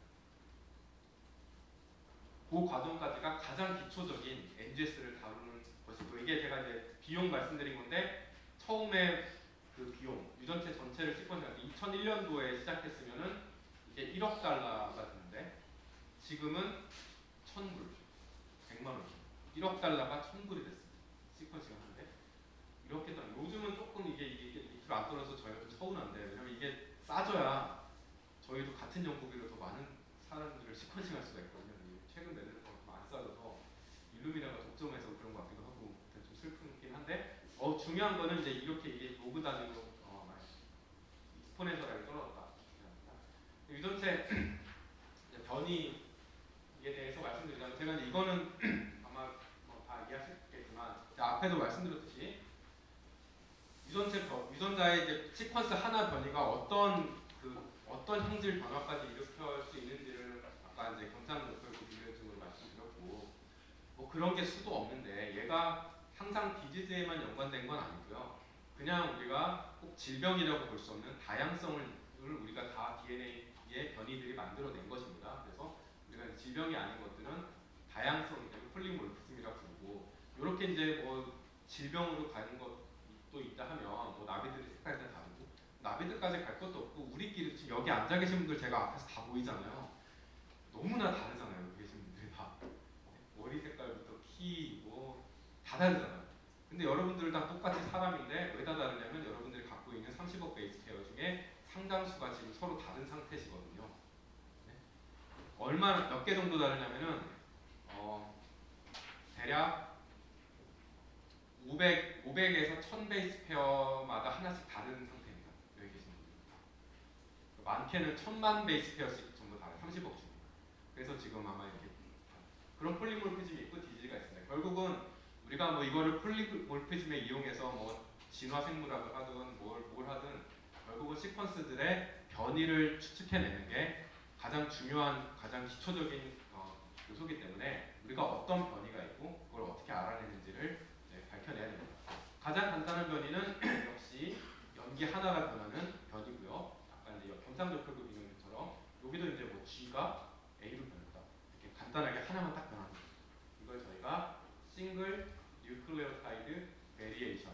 그 과정까지가 가장 기초적인 NGS를 다루는 것이고 이게 제가 이제 비용 말씀드린 건데 처음에 그 비용 유전체 전체를 시퀀스할 때 2001년도에 시작했으면은 이게 1억 달러가 드는데 지금은 1,000불, 100만 원, 1억 달러가 1,000불이 됐습니다. 시퀀싱을 하는데 이렇게 요즘은 조금 이게 밑으로 안 떨어져서 저희가 좀 서운한데 왜냐면 이게 싸져야 저희도 같은 연구비로 더 많은 사람들을 시퀀싱할 수가 있거든요. 최근 몇 년 동안 좀 안 싸져서 일루미나가 독점해서 그런 것 같기도 하고 좀 슬프긴 한데 중요한 거는 이제 이렇게 이게 로그 단위로 익스포넨셜하게 떨어졌다. 유전체 변이에 대해서 말씀드리자면 제가 이제 이거는 아마 다 이해하셨겠지만 앞에도 말씀드렸듯이 유전자의 이제 시퀀스 하나 변이가 어떤 형질 변화까지 일으킬 수 있는지를 아까 이제 경장 노출구 비교증으로 말씀드렸고 뭐 그런 게 수도 없는데 얘가 항상 디지즈에만 연관된 건 아니고요. 그냥 우리가 꼭 질병이라고 볼 수 없는 다양성을 우리가 다 DNA의 변이들이 만들어낸 것입니다. 그래서 우리가 질병이 아닌 것들은 다양성이 되고 폴리모르피즘이라고 부르고 이렇게 이제 뭐 질병으로 가는 것도 있다 하면 뭐 나비들의 색깔이 다 다르고 나비들까지 갈 것도 없고 우리끼리 지금 여기 앉아 계신 분들 제가 앞에서 다 보이잖아요. 너무나 다르잖아요. 여기 계신 분들이 다 머리 색깔부터 키 뭐 다 다르잖아요. 근데 여러분들 다 똑같이 사람인데 왜 다 다르냐면 여러분들이 갖고 있는 30억 베이스 페어 중에 상당수가 지금 서로 다른 상태시거든요. 네? 얼마나 몇 개 정도 다르냐면은 대략 500에서 1000 베이스 페어마다 하나씩 다른 상태입니다. 여기 계신 분들. 많게는 1000만 베이스 페어씩 전부 다른 30억 중에. 그래서 지금 아마 이렇게 그런 폴리모르피즘이 있고 디지가 있습니다. 결국은 우리가 뭐 이거를 폴리모르피즘에 이용해서 뭐 진화 생물학을 하든 뭘 하든 결국은 시퀀스들의 변이를 추측해내는 게 가장 중요한 가장 기초적인 요소기 때문에 우리가 어떤 변이가 있고 그걸 어떻게 알아내는지를 밝혀내야 됩니다. 가장 간단한 변이는 역시 연기 하나가 변하는 변이고요. 아까 이제 경상도표구 비교처럼 여기도 이제 뭐 G가 A로 변했다. 이렇게 간단하게 하나만 딱 변하는 거죠. 이걸 저희가 싱글 뉴클레오타이드 베리에이션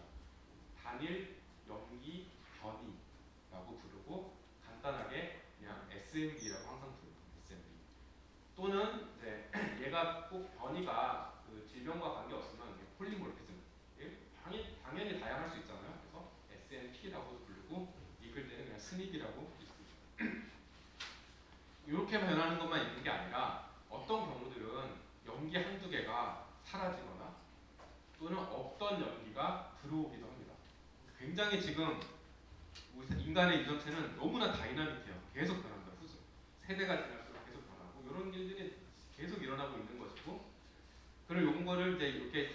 단일 연기 변이라고 부르고 간단하게 그냥 SMB라고 항상 부릅니다. SMB 또는 이제 얘가 꼭 변이가 그 질병과 관계 없으면 폴리모르피즘 당연히 다양할 수 있잖아요. 그래서 SNP라고 부르고 읽을 때는 그냥 스닙이라고 읽습니다. 이렇게 변하는 것만 있는 게 아니라 어떤 경우들은 연기 한두 개가 사라지거나 또는 없던 연기가 들어오기도 합니다. 굉장히 지금 인간의 유전체는 너무나 다이나믹해요. 계속 변합니다. 세대가 지날수록 계속 변하고 이런 일들이 계속 일어나고 있는 것이고, 그리고 요거를 이제 이렇게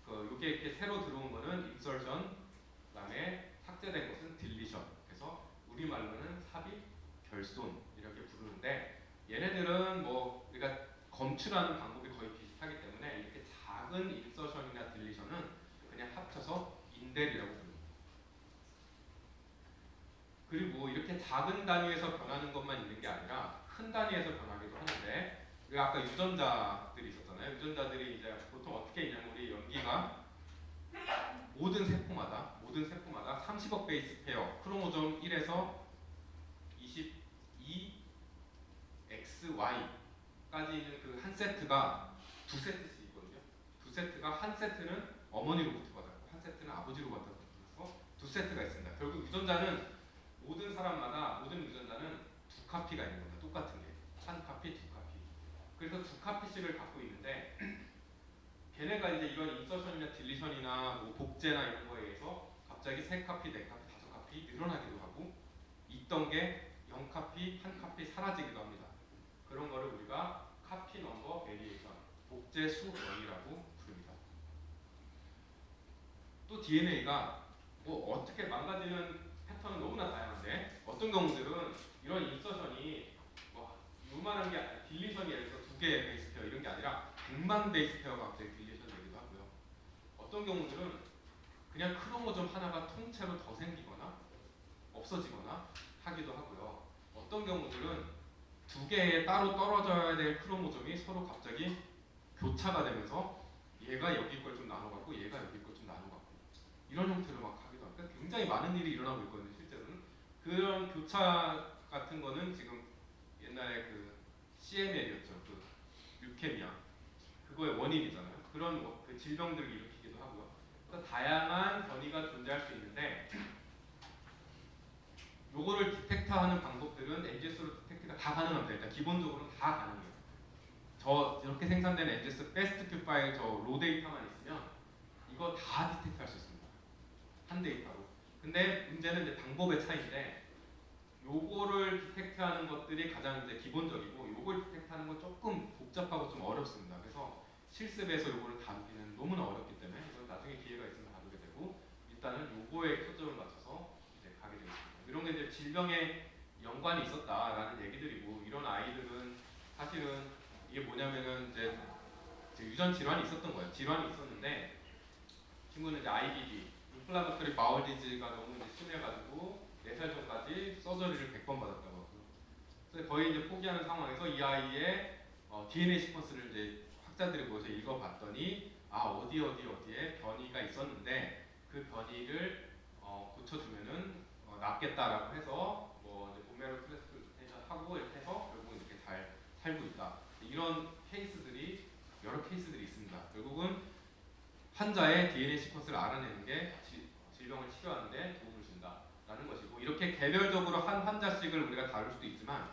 요게 이렇게 새로 들어온 거는 인설션, 그다음에 삭제된 것은 딜리션. 그래서 우리말로는 삽입, 결손 이렇게 부르는데, 얘네들은 뭐 우리가 검출하는 방법이 거의 비슷하기 때문에 이렇게 작은 인서션이나 딜리션은 그냥 합쳐서 인델이라고 부릅니다. 그리고 이렇게 작은 단위에서 변하는 것만 있는 게 아니라 큰 단위에서 변하기도 하는데, 우리가 아까 유전자들이 있었잖아요. 유전자들이 이제 보통 어떻게 있냐면, 우리 연기가 모든 세포마다 30억 베이스 페어 크로모좀 1에서 22 XY까지 있는 그 한 세트가 두 세트씩 있거든요. 두 세트가, 한 세트는 어머니로부터 받았고 한 세트는 아버지로 받았고, 그래서 두 세트가 있습니다. 결국 유전자는 모든 유전자는 두 카피가 있는 겁니다. 똑같은 게. 한 카피, 두 카피. 그래서 두 카피씩을 갖고 있는데, 걔네가 이제 이런 인서션이나 딜리션이나 뭐 복제나 이런 거에 의해서 갑자기 세 카피, 네 카피, 다섯 카피 늘어나기도 하고, 있던 게 0카피, 한 카피 사라지기도 합니다. 그런 거를 우리가 카피 넘버 베리에이션, 복제 수변이라고 부릅니다. 또 DNA가 뭐 어떻게 망가지는 패턴은 너무나 다양한데, 어떤 경우들은 이런 인서션이 뭐 요만한 게 아니라 딜리션이 예를 들어 두 개의 베이스 페어 이런 게 아니라 100만 베이스 페어가 갑자기 딜리션 되기도 하고요. 어떤 경우들은 그냥 크로모좀 하나가 통째로 더 생기거나 없어지거나 하기도 하고요. 어떤 경우들은 두 개의 따로 떨어져야 될 크로모점이 서로 갑자기 교차가 되면서 얘가 여기 걸 좀 나눠갖고 얘가 여기 걸 좀 나눠갖고 이런 형태로 막 하기도 합니다. 굉장히 많은 일이 일어나고 있거든요. 실제로는 그런 교차 같은 거는 지금 옛날에 그 CML이었죠. 그 류케미아 그거의 원인이잖아요. 그런 그 질병들을 일으키기도 하고요. 그래서 다양한 변이가 존재할 수 있는데, 요거를 디텍터하는 방법들은 NGS로 디텍트가 다 가능합니다. 일단 기본적으로는 다 가능해요. 이렇게 생산된 NGS 베스트 큐 파일 로 데이터만 있으면 이거 다 디텍트할 수 있습니다. 한 데이터로. 근데 문제는 이제 방법의 차이인데, 요거를 디텍트하는 것들이 가장 이제 기본적이고, 요걸 디텍트하는 건 조금 복잡하고 좀 어렵습니다. 그래서 실습에서 요거를 다루기는 너무나 어렵기 때문에 그래서 나중에 기회가 있으면 다루게 되고, 일단은 요거에 초점을 맞춰서 이제 가게 되겠습니다. 이런 게 이제 질병에 연관이 있었다라는 얘기들이고, 이런 아이들은 사실은 이게 뭐냐면은 이제 유전 질환이 있었던 거예요. 질환이 있었는데, 친구는 이제 IBD, 인플라마토리 바울 디지가 너무 이제 심해가지고 4살 전까지 서저리를 100번 받았다고 하고요. 그래서 거의 이제 포기하는 상황에서 이 아이의 DNA 시퀀스를 이제 학자들이 모여서 읽어봤더니, 어디에 변이가 있었는데 그 변이를 고쳐주면은 낫겠다라고 해서 뭐 이제 본메로 트랜스플란테이션 하고 이렇게 해서 결국 이렇게 잘 살고 있다. 이런 케이스들이 여러 케이스들이 있습니다. 결국은 환자의 DNA 시퀀스를 알아내는 게 질병을 치료하는데 도움을 준다라는 것이고, 이렇게 개별적으로 한 환자씩을 우리가 다룰 수도 있지만,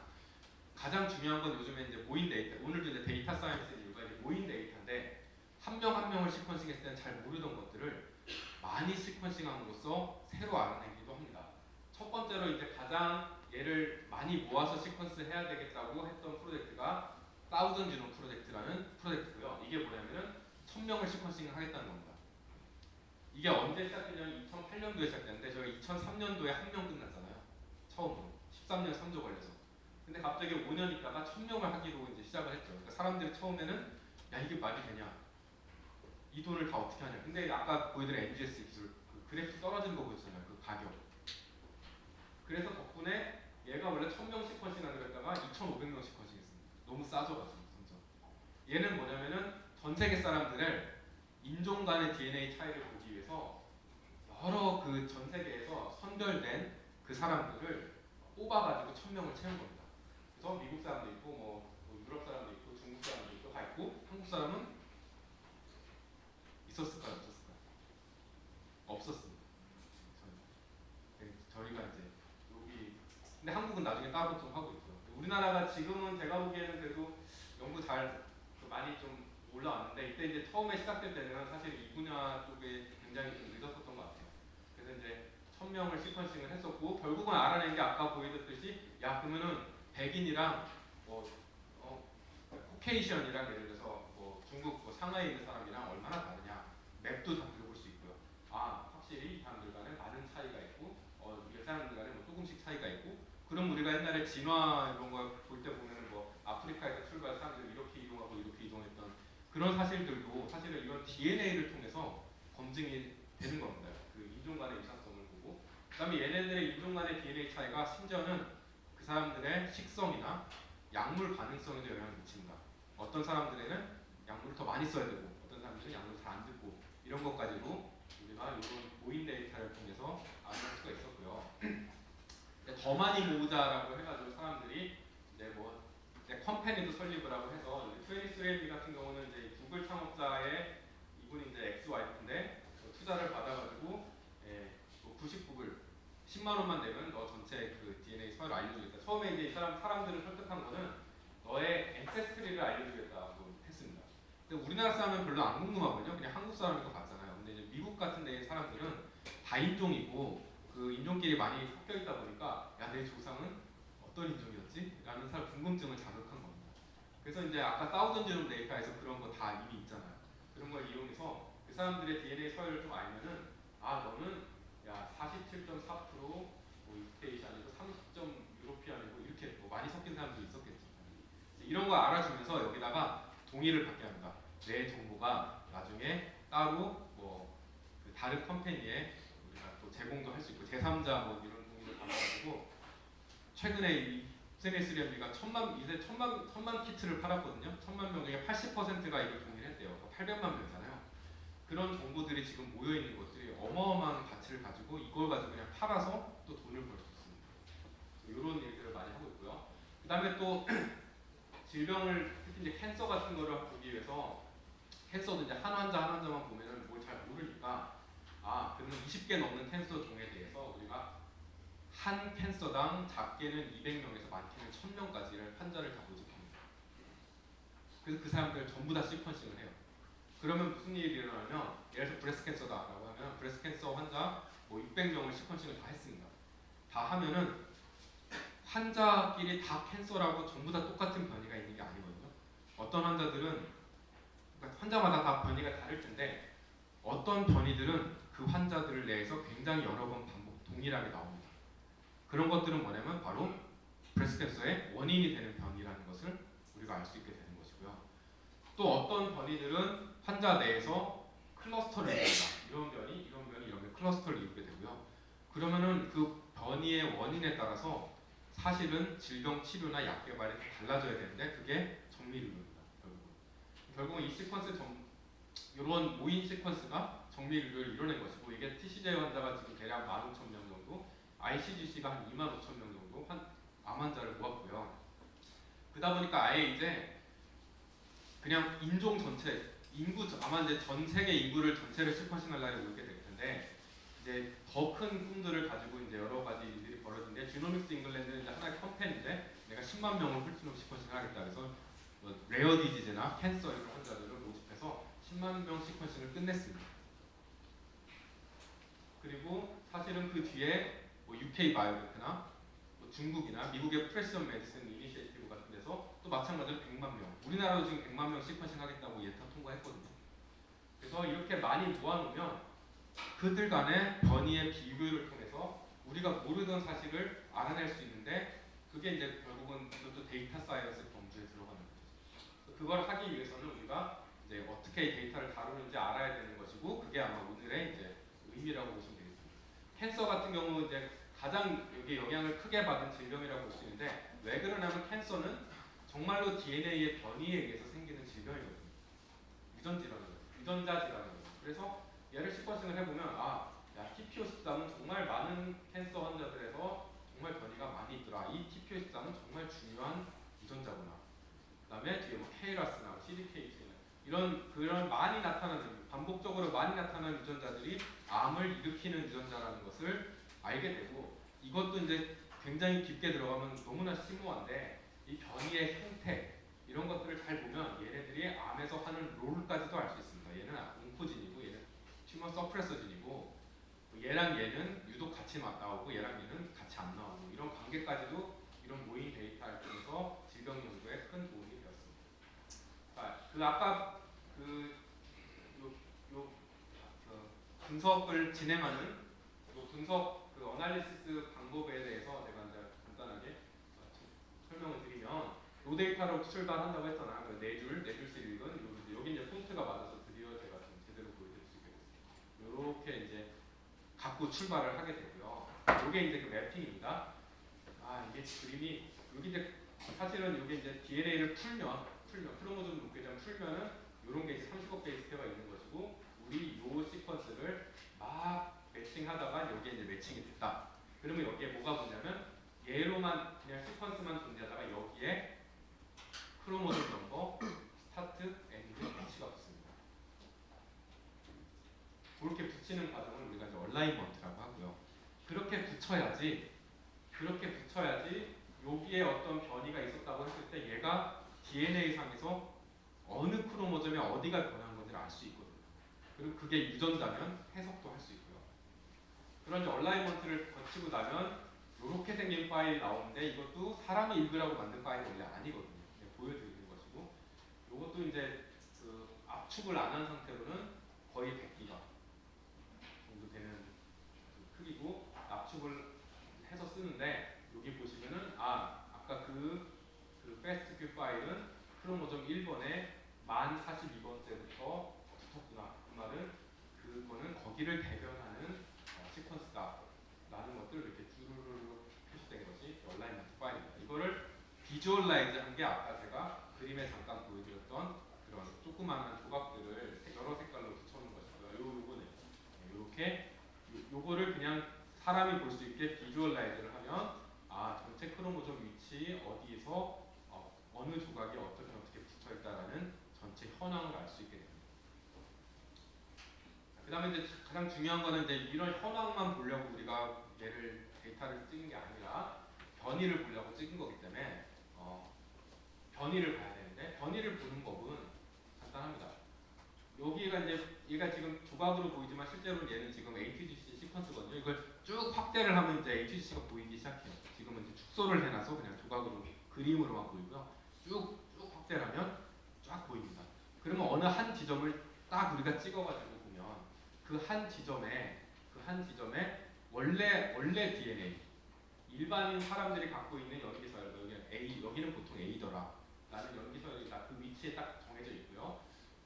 가장 중요한 건 요즘에 이제 모인 데이터, 오늘도 이제 데이터 사이언스 이유가 이제 모인 데이터인데, 한 명 한 명을 시퀀싱했을 때는 잘 모르던 것들을 많이 시퀀싱함으로써 새로 알아내기도 합니다. 첫 번째로 이제 가장 얘를 많이 모아서 시퀀스 해야 되겠다고 했던 프로젝트가 사우전 지놈 프로젝트라는 프로젝트고요. 이게 뭐냐면은 1000명을 시퀀싱을 하겠다는 겁니다. 이게 언제 시작됐냐면 2008년도에 시작됐는데, 저희가 2003년도에 한 명 끝났잖아요. 처음으로 13년 3조 걸려서. 근데 갑자기 5년 있다가 1000명을 하기로 이제 시작을 했죠. 그러니까 사람들이 처음에는 야 이게 말이 되냐, 이 돈을 다 어떻게 하냐. 근데 아까 보여드린 NGS 기술 그 그래프 떨어지는 거 보였잖아요. 그 가격. 그래서 덕분에 얘가 원래 1000명 시퀀싱 하기로 했다가 2500명 시퀀싱 했습니다. 너무 싸져가지고 점점. 얘는 뭐냐면은 전 세계 사람들을 인종 간의 DNA 차이를 보기 위해서 여러 그 전 세계에서 선별된 그 사람들을 뽑아가지고 1000명을 채운 겁니다. 그래서 미국 사람도 있고 뭐 유럽 사람도 있고 중국 사람도 있고 다 있고, 한국 사람은 있었을까요? 없었을까요? 없었습니다. 저희가 이제 여기, 근데 한국은 나중에 따로 좀 하고 있고요. 우리나라가 지금은 제가 보기에는 그래도 연구 잘 많이 좀 올라왔는데, 이때 이제 처음에 시작될 때는 사실 이 분야 쪽에 굉장히 좀 늦었었던 것 같아요. 그래서 이제 1000명을 시퀀싱을 했었고 결국은 알아낸 게 아까 보여줬듯이 야 그러면은 백인이랑 뭐 코케이션이랑 예를 들어서 뭐 중국 뭐 상하이에 있는 사람이랑 얼마나 다르냐 맵도 다 그려볼 수 있고요. 아 확실히 이 사람들 간에 많은 차이가 있고 이 사람들 간에 뭐 조금씩 차이가 있고 그럼 우리가 옛날에 진화 이런 거 볼 때 보면은 뭐 아프리카에서 출발 사람들이 이렇게 이동하고 이렇게 이동했던 그런 사실들도 사실은 이런 DNA를 통해서 검증이 되는 겁니다. 그 인종 간의 유사성을 보고 그다음에 얘네들의 인종 간의 DNA 차이가 심지어는 그 사람들의 식성이나 약물 반응성에도 영향을 미친다. 어떤 사람들에는 약물을 더 많이 써야 되고 어떤 사람들은 약물을 잘 안 듣고 이런 것까지도 우리가 이런 모인 데이터를 통해서 알아낼 수가 있었고요. 더 많이 모으자라고 해가지고 사람들이 이제 뭐 컴퍼니도 설립을 하고 해서 23andMe 같은 경우는 이제 구글 창업자의 이분이 이제 XY인데 투자를 받아가지고 99불 10만 원만 내면 너 전체 그 DNA 서열 알려주겠다. 처음에 이제 이 사람들을 설득한 거는 너의 앵세스트리를 알려주겠다고 했습니다. 근데 우리나라 사람은 별로 안 궁금하거든요. 그냥 한국 사람일 것 같잖아요. 근데 이제 미국 같은 데의 사람들은 다인종이고 그 인종끼리 많이 섞여 있다 보니까 야 내 조상은 어떤 인종이었지? 라는 사람 궁금증을 자극한 겁니다. 그래서 이제 아까 사우전즈룸 데이터에서 그런 거 다 이미 있잖아요. 그런 걸 이용해서 그 사람들의 DNA 서열을 좀 알면은 아 너는 야 47.4% 뭐 이스테이션이고 30점 유로피안이고 이렇게 뭐 많이 섞인 사람도 있었겠죠. 이런 거 알아주면서 여기다가 동의를 받게 합니다. 내 정보가 나중에 따로 뭐그 다른 컴퍼니에 우리가 또 제공도 할 수 있고 제3자 뭐 이런 동의를 받아가지고 최근에 이 세네스리언비가 천만 키트를 팔았거든요. 1000만 명 중에 80%가 이걸 동의를 했대요. 800만 명이잖아요. 그런 정보들이 지금 모여 있는 것들이 어마어마한 가치를 가지고 이걸 가지고 그냥 팔아서 또 돈을 벌 수 있습니다. 이런 얘기들을 많이 하고 있고요. 그 다음에 또 질병을 특히 이제 캔서 같은 거를 보기 위해서 캔서도 이제 한 환자 한 환자만 보면은 뭘 잘 모르니까 아 그러면 20개 넘는 캔서 종에 대해서 우리가 한 캔서당 작게는 200명에서 많게는 1000명까지를 환자를 다 모집합니다. 그래서 그 사람들 전부 다 시퀀싱을 해요. 그러면 무슨 일이 일어나면 예를 들어서 브레스트 캔서다라고 하면 브레스트 캔서 환자 뭐 600명을 시퀀싱을 다 했습니다. 다 하면은 환자끼리 다 캔서라고 전부 다 똑같은 변이가 있는 게 아니거든요. 어떤 환자들은 그러니까 환자마다 다 변이가 다를 텐데 어떤 변이들은 그 환자들 내에서 굉장히 여러 번 반복 동일하게 나옵니다. 그런 것들은 뭐냐면 바로 브레스트 캔서의 원인이 되는 변이라는 것을 우리가 알 수 있게 되는 것이고요. 또 어떤 변이들은 환자 내에서 클러스터를 이룹니다. 이런 변이, 이런 변이, 이런 변이 클러스터를 이루게 되고요. 그러면은 그 변이의 원인에 따라서 사실은 질병 치료나 약 개발이 달라져야 되는데 그게 정밀의료입니다. 결국은 이 시퀀스 이런 모인 시퀀스가 정밀의료를 이뤄낸 것이고 이게 TCJ 환자가 지금 대략 15,000명 정도, ICGC가 한 25,000명 정도 암 환자를 모았고요. 그러다 보니까 아예 이제 그냥 인종 전체 인구 아마 이제 전 세계 인구를 전체를 시퀀싱할 날이 오게 될 텐데 이제 더 큰 꿈들을 가지고 이제 여러 가지 일들이 벌어지는데 지노믹스 잉글랜드는 이제 하나의 컴퍼니인데 내가 10만 명을 훌쩍 시퀀싱을 하겠다 그래서 뭐 레어 디지즈나 캔서 이런 환자들을 모집해서 10만 명 시퀀싱을 끝냈습니다. 그리고 사실은 그 뒤에 뭐 UK 바이오테크나 뭐 중국이나 미국의 프레시전 메디슨 이니시에이티브 같은 데서 또 마찬가지로 100만 명 우리나라도 지금 100만 명 시퀀싱 하겠다고 예타 통과했거든요. 그래서 이렇게 많이 모아놓으면 그들 간의 변이의 비교를 통해서 우리가 모르던 사실을 알아낼 수 있는데 그게 이제 결국은 이것도 데이터 사이언스 범주에 들어가는 거죠. 그걸 하기 위해서는 우리가 이제 어떻게 데이터를 다루는지 알아야 되는 것이고 그게 아마 오늘의 이제 의미라고 보시면 되겠습니다. 캔서 같은 경우 이제 가장 여기 영향을 크게 받은 질병이라고 볼 수 있는데 왜 그러냐면 캔서는 정말로 DNA의 변이에 의해서 생기는 질병이거든요. 유전 질환이거든요. 유전자 질환이거든요. 그래서 얘를 시퀀싱을 해보면 야, TP53은 정말 많은 캔서 환자들에서 정말 변이가 많이 있더라. 이 TP53은 정말 중요한 유전자구나. 그 다음에 뒤에 뭐 KRAS나 CDK2나 이런 그런 많이 나타나는 반복적으로 많이 나타나는 유전자들이 암을 일으키는 유전자라는 것을 알게 되고 이것도 이제 굉장히 깊게 들어가면 너무나 심오한데 이 변이의 형태 이런 것들을 잘 보면 얘네들이 암에서 하는 롤까지도 알 수 있습니다. 얘는 온코진이고 얘는 튜머 서프레서진이고 얘랑 얘는 유독 같이 그 아까 그 요 분석을 진행하는 요 분석 그 어널리시스 방법에 대해서 제가 이제 간단하게 설명을 드리면 요 데이터로 출발한다고 했잖아. 그 네 줄씩 읽은 여기 이제 폰트가 맞아서 드디어 제가 좀 제대로 보여드릴 수 있게 됐어요. 요렇게 이제 갖고 출발을 하게 되고요. 요게 이제 그 매핑입니다. 이게 그림이 여기 이제 사실은 이게 이제 DNA를 풀면 크로모좀 녹계장 풀면은 이런 게 이제 30억 베이스 페어가 있는 것이고 우리 요 시퀀스를 막 매칭하다가 여기에 이제 매칭이 됐다. 그러면 여기에 뭐가 붙냐면 얘로만 그냥 시퀀스만 존재하다가 여기에 크로모좀 넘버 스타트 엔드 H가 붙습니다. 그렇게 붙이는 과정을 우리가 이제 얼라이먼트라고 하고요. 그렇게 붙여야지 여기에 어떤 변이가 있었다고 했을 때 얘가 DNA 상에서 어느 크로모점에 어디가 변한 건지를 알 수 있거든요. 그리고 그게 유전자면 해석도 할 수 있고요. 그런 이제 얼라이먼트를 거치고 나면 이렇게 생긴 파일이 나오는데 이것도 사람이 읽으라고 만든 파일이 원래 아니거든요. 그냥 보여드리는 것이고 이것도 이제 그 압축을 안 한 상태로는 거의 100기가 정도 되는 그 크기고 압축을 해서 쓰는데 여기 보시면은 아까 그 패스트큐 파일은 크로모점 1번에 만 42번째부터 붙었구나. 그 말은 그거는 거기를 대변하는 시퀀스다 라는 것들을 이렇게 주르르 표시된 것이 얼라이먼트 파일입니다. 이거를 비주얼라이즈 한 게 아까 제가 그림에 잠깐 보여드렸던 그런 조그마한 조각들을 여러 색깔로 붙여놓은 것이고요. 요거는 이렇게 요거를 그냥 사람이 볼 수 있게 비주얼라이즈를 하면 전체 크로모점 위치 어디에서 어느 조각이 어떻게 붙어 있다라는 전체 현황을 알 수 있게 됩니다. 그 다음에 이제 가장 중요한 거는 이제 이런 현황만 보려고 우리가 얘를 데이터를 찍은 게 아니라 변이를 보려고 찍은 거기 때문에 변이를 봐야 되는데 변이를 보는 법은 간단합니다. 여기가 이제 얘가 지금 조각으로 보이지만 실제로는 얘는 지금 ATGC 시퀀스거든요. 이걸 쭉 확대를 하면 이제 ATGC가 보이기 시작해요. 지금은 이제 축소를 해놔서 그냥 조각으로 그림으로만 보이고요. 쭉 확대를 하면 쫙 보입니다. 그러면 어느 한 지점을 딱 우리가 찍어가지고 보면 그 한 지점에 원래 DNA 일반인 사람들이 갖고 있는 연기서열 여기는 A 여기는 보통 A더라 라는 연기서열이 그 위치에 딱 정해져 있고요.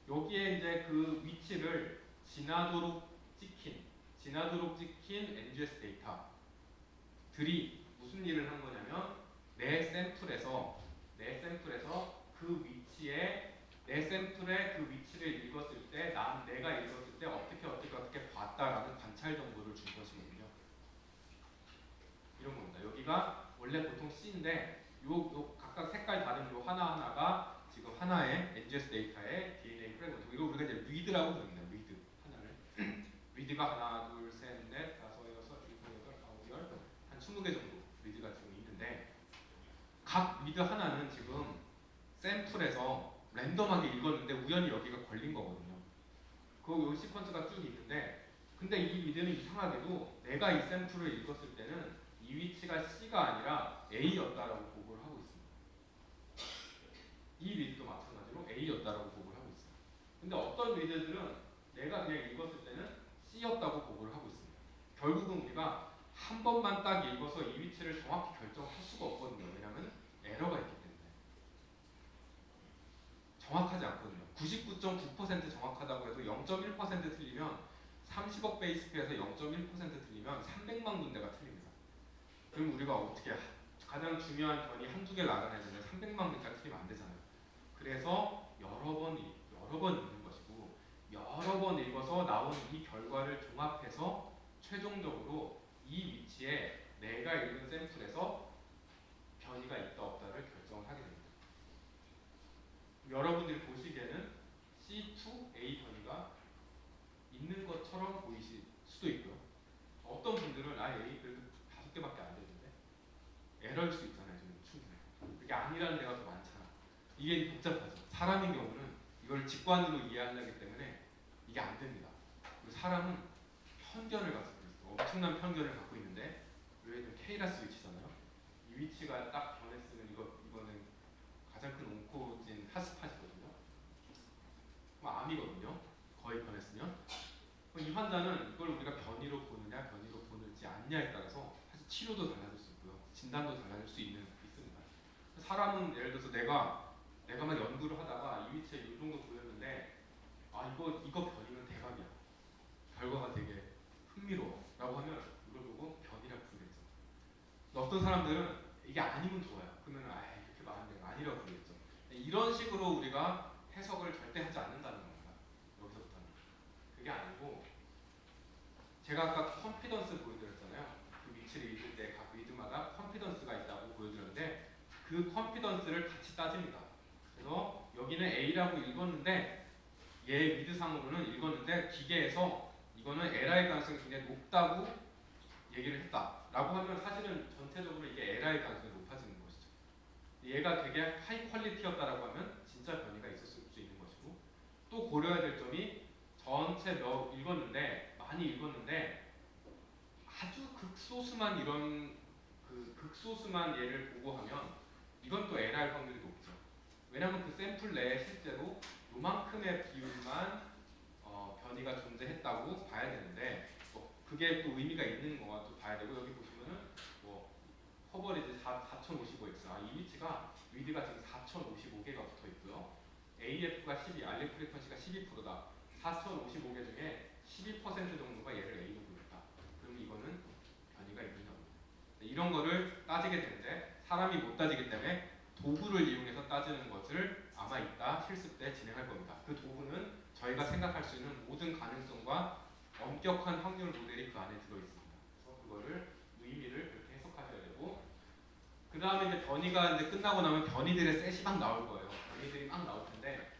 여기에 이제 그 위치를 지나도록 찍힌 NGS 데이터들이 무슨 일을 한 거냐면 내 샘플에서 그 위치에 내 샘플의 그 위치를 읽었을 때 내가 읽었을 때 어떻게 봤다라는 관찰 정보를 준 것이거든요. 이런 겁니다. 여기가 원래 보통 C인데 요 각각 색깔 다른 요 하나하나가 지금 하나의 NGS 데이터의 DNA 프레그먼트. 이거 우리가 이제 리드라고 부릅니다. 리드 하나를. 리드가 하나, 둘, 셋, 넷, 다섯, 여섯, 일곱, 여덟, 아홉, 열, 한 20개 정도 리드가 지금 있는데 각 리드 하나는 지금 샘플에서 랜덤하게 읽었는데 우연히 여기가 걸린 거거든요. 그 시퀀스가 쭉 있는데 근데 이 리드는 이상하게도 내가 이 샘플을 읽었을 때는 이 위치가 C가 아니라 A였다라고 보고를 하고 있습니다. 이 리드도 마찬가지로 A였다라고 보고를 하고 있습니다. 근데 어떤 리드들은 내가 그냥 읽었을 때는 C였다고 보고를 하고 있습니다. 결국은 우리가 한 번만 딱 읽어서 이 위치를 정확히 결정할 수가 없거든요. 왜냐하면 에러가 있기 때문에. 정확하지 않거든요. 99.9% 정확하다고 해도 0.1% 틀리면 30억 베이스 페어에서 0.1% 틀리면 300만 군데가 틀립니다. 그럼 우리가 어떻게 가장 중요한 변이 한두 개를 알아내는데 300만 군데가 틀리면 안 되잖아요. 그래서 여러 번 읽는 것이고 여러 번 읽어서 나온 이 결과를 종합해서 최종적으로 이 위치에 내가 읽은 샘플에서 변이가 있다 없다를 결정을 하게 됩니다. 여러분들이 보시기에는 C2A 변이가 있는 것처럼 보이실 수도 있고요. 어떤 분들은 A 그래도 5개밖에 안 되는데 에러일 수 있잖아요. 지금 충분히. 그게 아니라는 데가 더 많잖아. 이게 복잡하죠. 사람인 경우는 이걸 직관으로 이해하려기 때문에 이게 안 됩니다. 그리고 사람은 편견을 가지고 있어요. 엄청난 편견을 갖고 있는데 여기는 K라스 위치잖아요. 이 위치가 딱 변했으면 이거는 가장 큰 온코진 핫스팟이거든요. 암이거든요. 거의 변했으면. 이 환자는 이걸 우리가 변이로 보느냐 변이로 보는지 않냐에 따라서 사실 치료도 달라질 수 있고요. 진단도 달라질 수 있습니다. 사람은 예를 들어서 내가 막 연구를 하다가 이 위치에 이 정도 보였는데 이거 변이면 대박이야. 결과가 되게 흥미로워라고 하면 이걸 보고 변이라고 부르겠죠. 어떤 사람들은 이게 아니면 좋아요. 그러면 이렇게 많은데 아니라고 부르겠죠. 이런 식으로 우리가 해석을 절대 하지 않는다는 겁니다. 여기서부터는. 그게 아니고 제가 아까 컨피던스 보여드렸잖아요. 그 위치를 읽을 때 각 위드마다 컨피던스가 있다고 보여드렸는데 그 컨피던스를 같이 따집니다. 그래서 여기는 A라고 읽었는데 얘 위드상으로는 읽었는데 기계에서 이거는 LI 가능성이 굉장히 높다고 얘기를 했다라고 하면 사실은 전체적으로 이게 LI 가능성이 높아지는 것이죠. 얘가 되게 하이 퀄리티였다라고 하면 진짜 변이가 있었을 수 있는 것이고 또 고려해야 될 점이 전체 읽었는데 많이 읽었는데 아주 극소수만 이런 극소수만 얘를 보고 하면 이건 또 LR 확률이 높죠. 왜냐하면 그 샘플 내에 실제로 요만큼의 비율만 변이가 존재했다고 봐야 되는데 그게 또 의미가 있는 거가 또 봐야 되고 여기 보시면은 커버리지 4055x 이 위치가 위드가 지금 4055개가 붙어 있고요. AF가 12, 알리 프리퀀시가 12%다. 4055개 중에 12% 정도가 얘를 A로 부른다. 그럼 이거는 변이가 있는 겁니다. 이런 거를 따지게 되는데 사람이 못 따지기 때문에 도구를 이용해서 따지는 것을 아마 이따 실습 때 진행할 겁니다. 그 도구는 저희가 생각할 수 있는 모든 가능성과 엄격한 확률 모델이 그 안에 들어있습니다. 그래서 그거를 의미를 그렇게 해석하셔야 되고 그 다음에 이제 변이가 이제 끝나고 나면 변이들의 셋이 막 나올 거예요. 변이들이 막 나올 텐데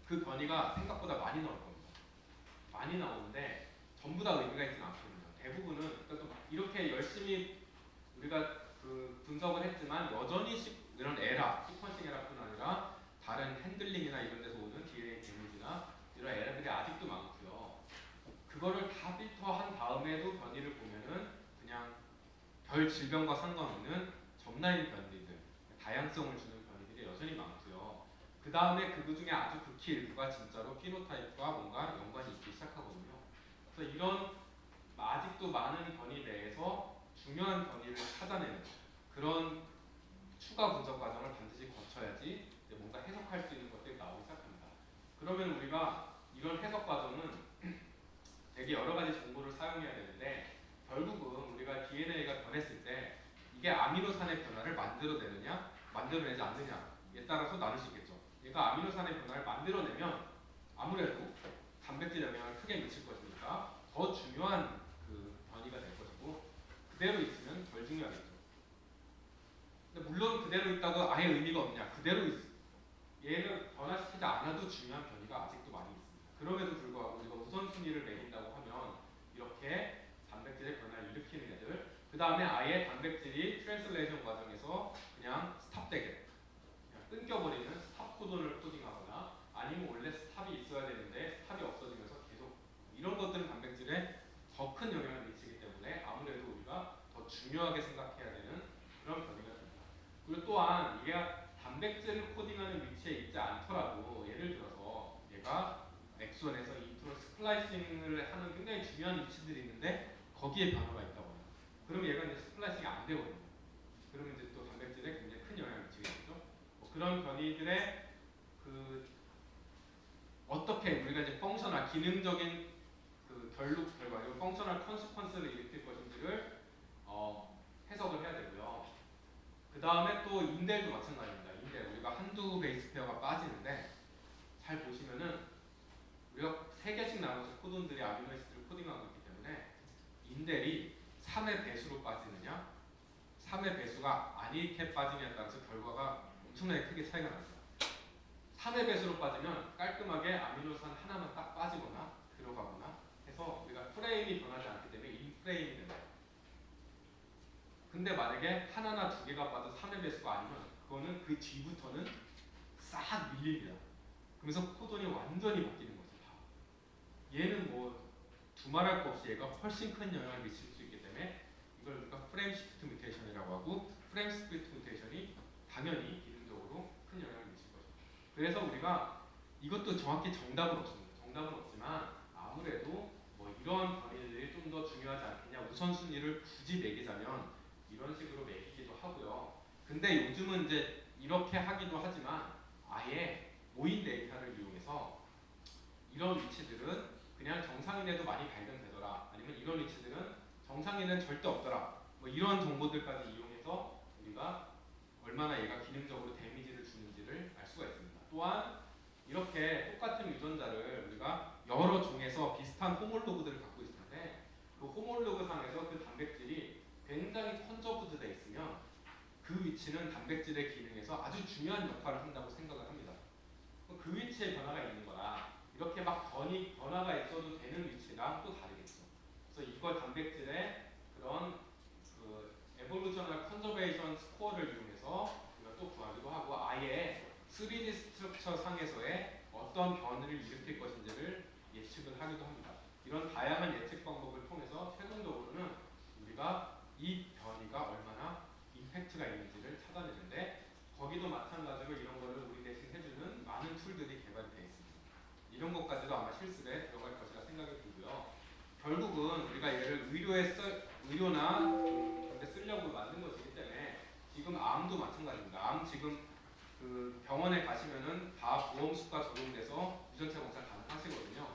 그 변이가 생각보다 많이 나올 겁니다. 많이 나오는데 전부 다 의미가 있지는 않거든요. 대부분은 그러니까 이렇게 열심히 우리가 그 분석을 했지만 여전히 이런 에러, 시퀀싱 에러뿐 아니라 다른 핸들링이나 이런 데서 오는 DNA 데미지나 이런 에러들이 아직도 많고요. 그거를 다 필터한 다음에도 변이를 보면은 그냥 별 질병과 상관없는 점라인 변이들, 다양성을 주는 변이들이 여전히 많고요. 그 다음에 그 중에 아주 극히 일부가 진짜로 피노타입과 뭔가 연관이 있기 시작하거든요. 그래서 이런 아직도 많은 변이 내에서 중요한 변이를 찾아내는 그런 추가 분석 과정을 반드시 거쳐야지 뭔가 해석할 수 있는 것들이 나오기 시작합니다. 그러면 우리가 이런 해석 과정은 되게 여러 가지 정보를 사용해야 되는데 결국은 우리가 DNA가 변했을 때 이게 아미노산의 변화를 만들어내느냐 만들어내지 않느냐에 따라서 나눌 수 있겠죠. 얘가 아미노산의 변화를 만들어내면 아무래도 단백질 영향을 크게 미칠 것이니까 더 중요한 그 변이가 될 것이고 그대로 있으면 덜 중요하겠죠. 근데 물론 그대로 있다고 아예 의미가 없냐? 그대로 얘를 변화시키지 않아도 중요한 변이가 아직도 많이 있습니다. 그럼에도 불구하고 우리가 우선순위를 매긴다고 하면 이렇게 단백질의 변화를 일으키는 애들 그 다음에 아예 단백질이 트랜슬레이션 과정에서 그냥 스탑되게 그냥 끊겨버리는 스탑 코돈을 코딩하거나 아니면 원래 스탑이 있어야 되는데 스탑이 없어지면서 계속 이런 것들은 단백질에 더 큰 영향을 미치기 때문에 아무래도 우리가 더 중요하게 생각해야 되는 그런 변이가 됩니다. 그리고 또한 얘가 단백질을 코딩하는 위치에 있지 않더라도 예를 들어서 얘가 엑손에서 인트로 스플라이싱을 하는 굉장히 중요한 위치들이 있는데 거기에 변화가 있다고 해요. 그럼 얘가 이제 스플라이싱이 안 되거든요. 그러면 이제 또 단백질에 굉장히 큰 영향을 미치겠죠. 그런 변이들의 그 어떻게 우리가 이제 펑셔널 기능적인 그 결과 이 펑셔널 컨시퀀스를 일으킬 것인지를 해석을 해야 되고요. 그 다음에 또 인델도 마찬가지입니다. 인델 우리가 한두 베이스 페어가 빠지는데 잘 보시면은 우리가 3개씩 나눠서 코돈들이 아미노에시드를 코딩하고 있기 때문에 인델이 3의 배수로 빠지느냐 3의 배수가 아니게 빠지냐에 따라서 결과가 엄청나게 크게 차이가 납니다. 3의 배수로 빠지면 깔끔하게 아미노산 하나만 딱 빠지거나 들어가거나 해서 우리가 프레임이 변하지 않기 때문에 인프레임이 됩니다. 근데 만약에 하나나 2개가 빠져 3의 배수가 아니면 그거는 그 뒤부터는 싹 밀립니다. 그러면서 코돈이 완전히 바뀌는 거죠. 다. 얘는 뭐 두말할 거 없이 얘가 훨씬 큰 영향을 미칠 수 있기 때문에 이걸 우리가 프레임 시프트 뮤테이션이라고 하고 프레임 스플리트 뮤테이션이 당연히 기능적으로 큰 영향을 미칠 거죠. 그래서 우리가 이것도 정확히 정답은 없습니다. 정답은 없지만 아무래도 뭐 이런 변이들이 좀 더 중요하지 않겠냐. 우선순위를 굳이 매기자면 이런 식으로 매기기도 하고요. 근데 요즘은 이제 이렇게 하기도 하지만 아예 모인 데이터를 이용해서 이런 위치들은 그냥 정상인에도 많이 발견되더라. 아니면 이런 위치들은 정상인은 절대 없더라. 뭐 이런 정보들까지 이용해서 우리가 얼마나 얘가 기능적으로 데미지를 주는지를 알 수가 있습니다. 또한 이렇게 똑같은 유전자를 우리가 여러 종에서 비슷한 호몰로그들을 갖고 있을 텐데 그 호몰로그 상에서 그 단백질이 굉장히 컨저브드 돼 있으면 그 위치는 단백질의 기능에서 아주 중요한 역할을 한다고 생각을 합니다. 그 위치에 변화가 있는 거라 이렇게 막 변화가 있어도 되는 위치랑 또 다르겠죠. 그래서 이걸 단백질의 그런 그 에볼루셔널 컨저베이션 스코어를 이용해서 우리가 또 구하기도 하고 아예 3D 스트럭처 상에서의 어떤 변화를 일으킬 것인지를 예측을 하기도 합니다. 이런 다양한 예측 방법을 통해서 최종적으로는 우리가 이 변이가 얼마나 임팩트가 있는지를 찾아내는데 거기도 마찬가지로 이런 거를 우리 대신 해주는 많은 툴들이 개발이 되어 있습니다. 이런 것까지도 아마 실습에 들어갈 것이라 생각이 들고요. 결국은 우리가 얘를 의료나 그런 데 쓰려고 만든 것이기 때문에 지금 암도 마찬가지입니다. 암 지금 그 병원에 가시면은 다 보험수가 적용돼서 유전체 검사 가능하시거든요.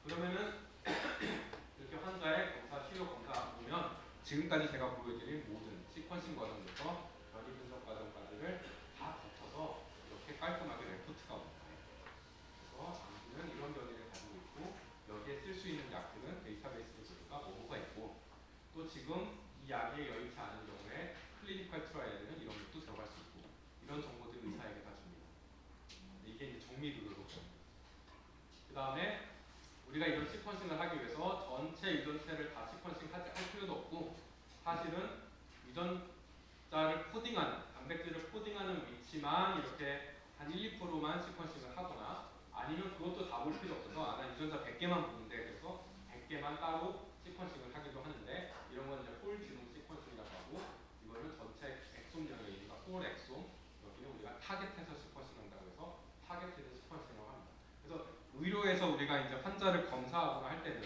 그러면은 이렇게 환자의 검사, 치료 검사 보면 지금까지 제가 보여드린 모든 시퀀싱 과정부터 변이 분석 과정까지를 다 거쳐서 이렇게 깔끔하게 레포트가 옵니다. 그래서 암기는 이런 변이를 가지고 있고 여기에 쓸 수 있는 약들은 데이터베이스 모두가 뭐가 있고 또 지금 이 약에 여의치 않은 경우에 클리니컬 트라이얼에는 이런 것도 들어갈 수 있고 이런 정보들을 의사에게 다 줍니다. 이게 이제 정밀도로 그 다음에 우리가 이런 시퀀싱을 하기 위해서 전체 유전체를 다 시퀀싱 할 필요도 없고 사실은 유전자를 코딩하는 단백질을 코딩하는 위치만 이렇게 한 1, 2%만 시퀀싱을 하거나 아니면 그것도 다 볼 필요 없어서 난 유전자 100개만 보는데 그래서 100개만 따로 시퀀싱을 하기도 하는데 이런 건 이제 홀 지놈 시퀀싱이라고 하고 이거는 전체 엑솜 영역이니까 홀 엑솜 여기는 우리가 타겟해서 시퀀싱한다고 해서 타겟해서 시퀀싱이라고 합니다. 그래서 의료에서 우리가 이제 환자를 검사하거나 할 때는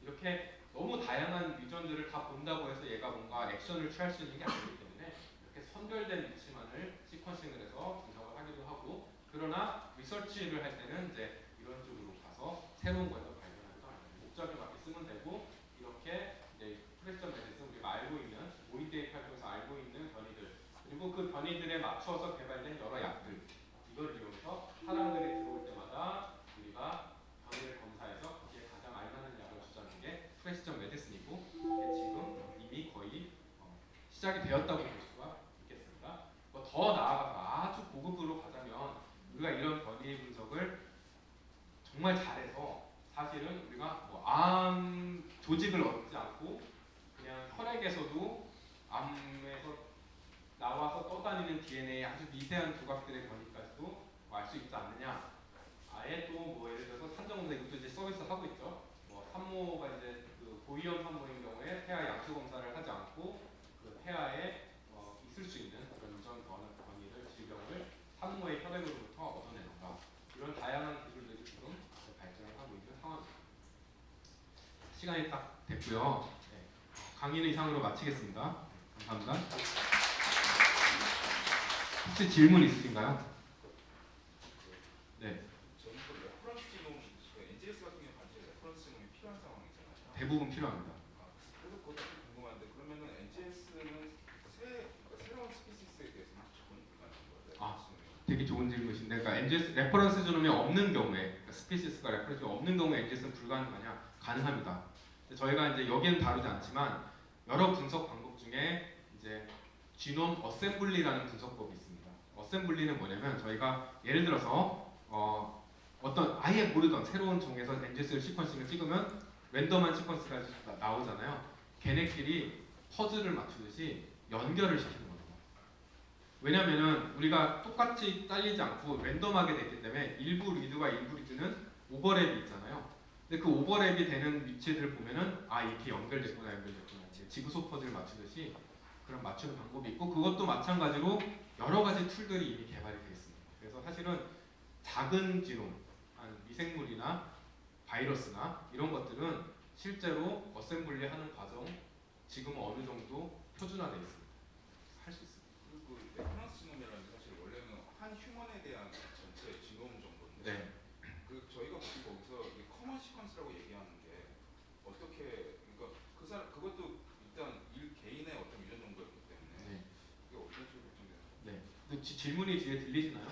이렇게 너무 다양한 유전들을 다 본다고 해서 얘가 뭔가 액션을 취할 수 있는 게 아니기 때문에 이렇게 선별된 위치만을 시퀀싱을 해서 분석을 하기도 하고 그러나 리서치를 할 때는 이제 이런 쪽으로 가서 새로운 걸 더 발견하기도 합니다. 목적에 맞게 쓰면 되고 이렇게 이제 프레시전 메디슨 우리가 알고 있는 모의 데이터를 통해서 알고 있는 변이들 그리고 그 변이들에 맞춰서 개발된 여러 약들 이걸 이용해서 사람들이 들어올 때마다 우리가 변이를 검사해서 거기에 가장 알만한 약을 주자는 게 프레시전 메디슨이고 이게 지금 이미 거의 시작이 되었다고 볼 수가 있겠습니다. 뭐 더 나아가서 아주 고급으로 가자면 우리가 이런 변이 분석을 정말 잘해서 사실은 우리가 뭐 암 조직을 얻지 않고 그냥 혈액에서도 암에서 나와서 떠다니는 DNA의 아주 미세한 조각들의 변이까지도 알 수 있지 않느냐. 아예 또 뭐 예를 들어서 산정검사 이것도 이제 서비스 하고 있죠. 뭐 산모가 이제 그 고위험 산모인 경우에 폐하 양수 검사를 하지 않고 그 폐하에 있을 수 있는 그런 유전 변이를 질병을 산모의 혈액으로부터 얻어낸다. 이런 다양한 기술들이 지금 발전을 하고 있는 상황입니다. 시간이 딱 됐고요. 네. 강의는 이상으로 마치겠습니다. 감사합니다. 혹시 질문 있으신가요? 네. 저는 그 레퍼런스 지놈, NGS 같은 경우 반드시 레퍼런스 지놈이 필요한 상황이잖아요. 대부분 필요합니다. 그래서 그것도 좀 궁금한데 그러면은 NGS는 새로운 스피시스에 대해서는 접근이 불가능한 거예요? 되게 좋은 질문이신데, 그러니까 NGS 레퍼런스 지놈이 없는 경우에, 그러니까 스피시스가 레퍼런스가 없는 경우에 NGS는 불가능하냐? 가능합니다. 저희가 이제 여기는 다루지 않지만 여러 분석 방법 중에 이제 지놈 어셈블리라는 분석법이 있습니다. 어셈블리는 뭐냐면 저희가 예를 들어서 어떤 아예 모르던 새로운 종에서 NGS를 시퀀싱을 찍으면 랜덤한 시퀀스가 나오잖아요. 걔네끼리 퍼즐을 맞추듯이 연결을 시키는 겁니다. 왜냐면은 우리가 똑같이 잘리지 않고 랜덤하게 됐기 때문에 일부 리드와 일부 리드는 오버랩이 있잖아요. 근데 그 오버랩이 되는 위치들을 보면은 이렇게 연결됐구나 지그소 퍼즐을 맞추듯이 그런 맞추는 방법이 있고 그것도 마찬가지로 여러 가지 툴들이 이미 개발이 되어 있습니다. 그래서 사실은 작은 지론, 미생물이나 바이러스나 이런 것들은 실제로 어셈블리 하는 과정 지금 어느 정도 표준화되어 있습니다. 할 수 있습니다. 그리고 레퍼런스 지놈이라는 게 사실 원래는 한 휴먼에 대한 전체 지놈 정도인데 네. 그 저희가 보통 거기서 이게 커먼 시퀀스라고 얘기하는 게 어떻게 그러니까 그 사람 그것도 일단 일 개인의 어떤 유전 정보였기 때문에 네. 이게 어떤 식으로 결정되는 네. 근데 질문이 뒤에 들리시나요?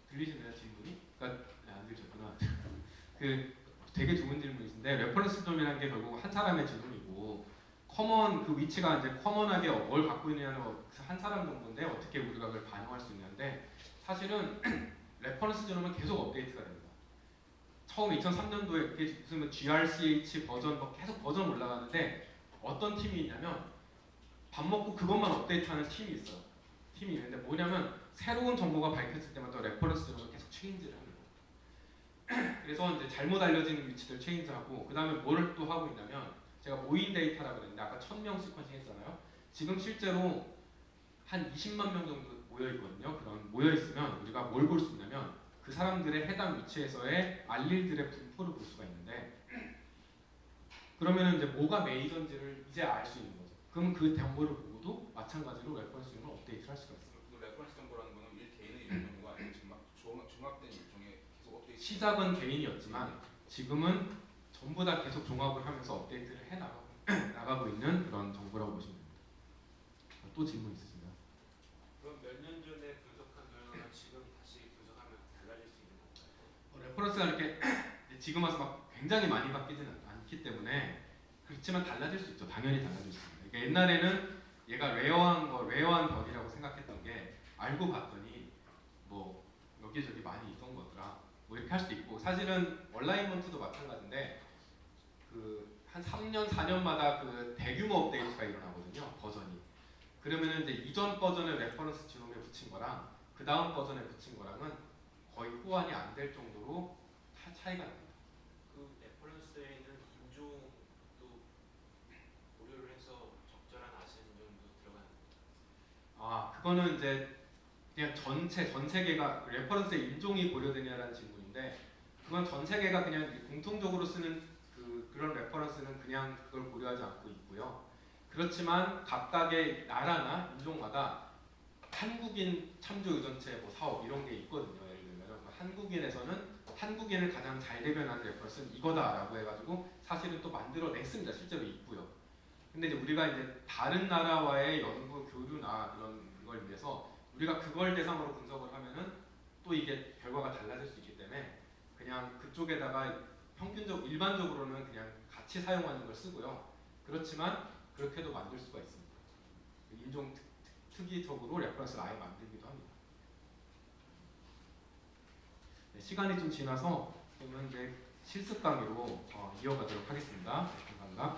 들리시나요 질문이? 그러니까 안 들으셨구나. 그 되게 좋은 질문이신데 레퍼런스 지놈이라는 게 결국 한 사람의 지놈이고 커먼 그 위치가 이제 커먼하게 뭘 갖고 있느냐는 한 사람 정도인데 어떻게 우리가 그걸 반영할 수 있냐인데 사실은 레퍼런스 지놈은 계속 업데이트가 됩니다. 처음 2003년도에 그게 무슨 GRCH 버전 뭐 계속 버전 올라가는데 어떤 팀이 있냐면 밥 먹고 그것만 업데이트하는 팀이 있어요. 팀이 있는데 뭐냐면 새로운 정보가 밝혀질 때마다 레퍼런스 지놈을 계속 체인지를 하는 거예요. 그래서 이제 잘못 알려진 위치들 체인지하고 그 다음에 뭘 또 하고 있냐면 제가 모인 데이터라고 그랬는데 아까 1000명 시퀀싱 했잖아요. 지금 실제로 한 20만 명 정도 모여 있거든요. 그런 모여 있으면 우리가 뭘 볼 수 있냐면 그 사람들의 해당 위치에서의 알릴들의 분포를 볼 수가 있는데 그러면 이제 뭐가 메이저인지를 이제 알 수 있는 거죠. 그럼 그 정보를 보고도 마찬가지로 레퍼런스를 업데이트를 할 수가 있어요. 그 레퍼런스 정보라는 거는 일 개인의 유전 정보가 아니고 종합된 일종의 계속 업데이트 시작은 개인이었지만 지금은 전부 다 계속 종합을 하면서 업데이트를 해 나가고 있는 그런 정보라고 보시면 됩니다. 또 질문 있으신가요? 그럼 몇 년 전에 분석한 결과가 지금 다시 분석하면 달라질 수 있는 건가요? 레퍼런스가 이렇게 지금 와서 막 굉장히 많이 바뀌지는 않기 때문에 그렇지만 달라질 수 있죠. 당연히 달라질 수 있습니다. 그러니까 옛날에는 얘가 레어한 별이라고 생각했던 게 알고 봤더니 뭐 여기저기 많이 있던 거더라. 뭐 이렇게 할 수도 있고 사실은 얼라이먼트도 마찬가지인데 그 한 3년 4년마다 그 대규모 업데이트가 일어나거든요. 버전이. 그러면은 이제 이전 버전의 레퍼런스 지놈에 붙인 거랑 그 다음 버전에 붙인 거랑은 거의 호환이 안 될 정도로 차이가 납니다. 그 레퍼런스에는 인종도 고려를 해서 적절한 아시아 인종도 들어가는 그거는 이제 그냥 전 세계가 레퍼런스의 인종이 고려되냐라는 질문인데 그건 전 세계가 그냥 공통적으로 쓰는 그런 레퍼런스는 그냥 그걸 고려하지 않고 있고요. 그렇지만 각각의 나라나 인종마다 한국인 참조 유전체 뭐 사업 이런 게 있거든요. 예를 들면 한국인을 가장 잘 대변하는 레퍼런스는 이거다라고 해가지고 사실은 또 만들어냈습니다. 실제로 있고요. 근데 이제 우리가 이제 다른 나라와의 연구 교류나 이런 걸 위해서 우리가 그걸 대상으로 분석을 하면은 또 이게 결과가 달라질 수 있기 때문에 그냥 그쪽에다가 일반적으로는 그냥 같이 사용하는 걸 쓰고요. 그렇지만 그렇게도 만들 수가 있습니다. 인종 특이적으로 레퍼런스를 아예 만들기도 합니다. 네, 시간이 좀 지나서 그러면 이제 실습 강의로 이어가도록 하겠습니다. 네, 감사합니다.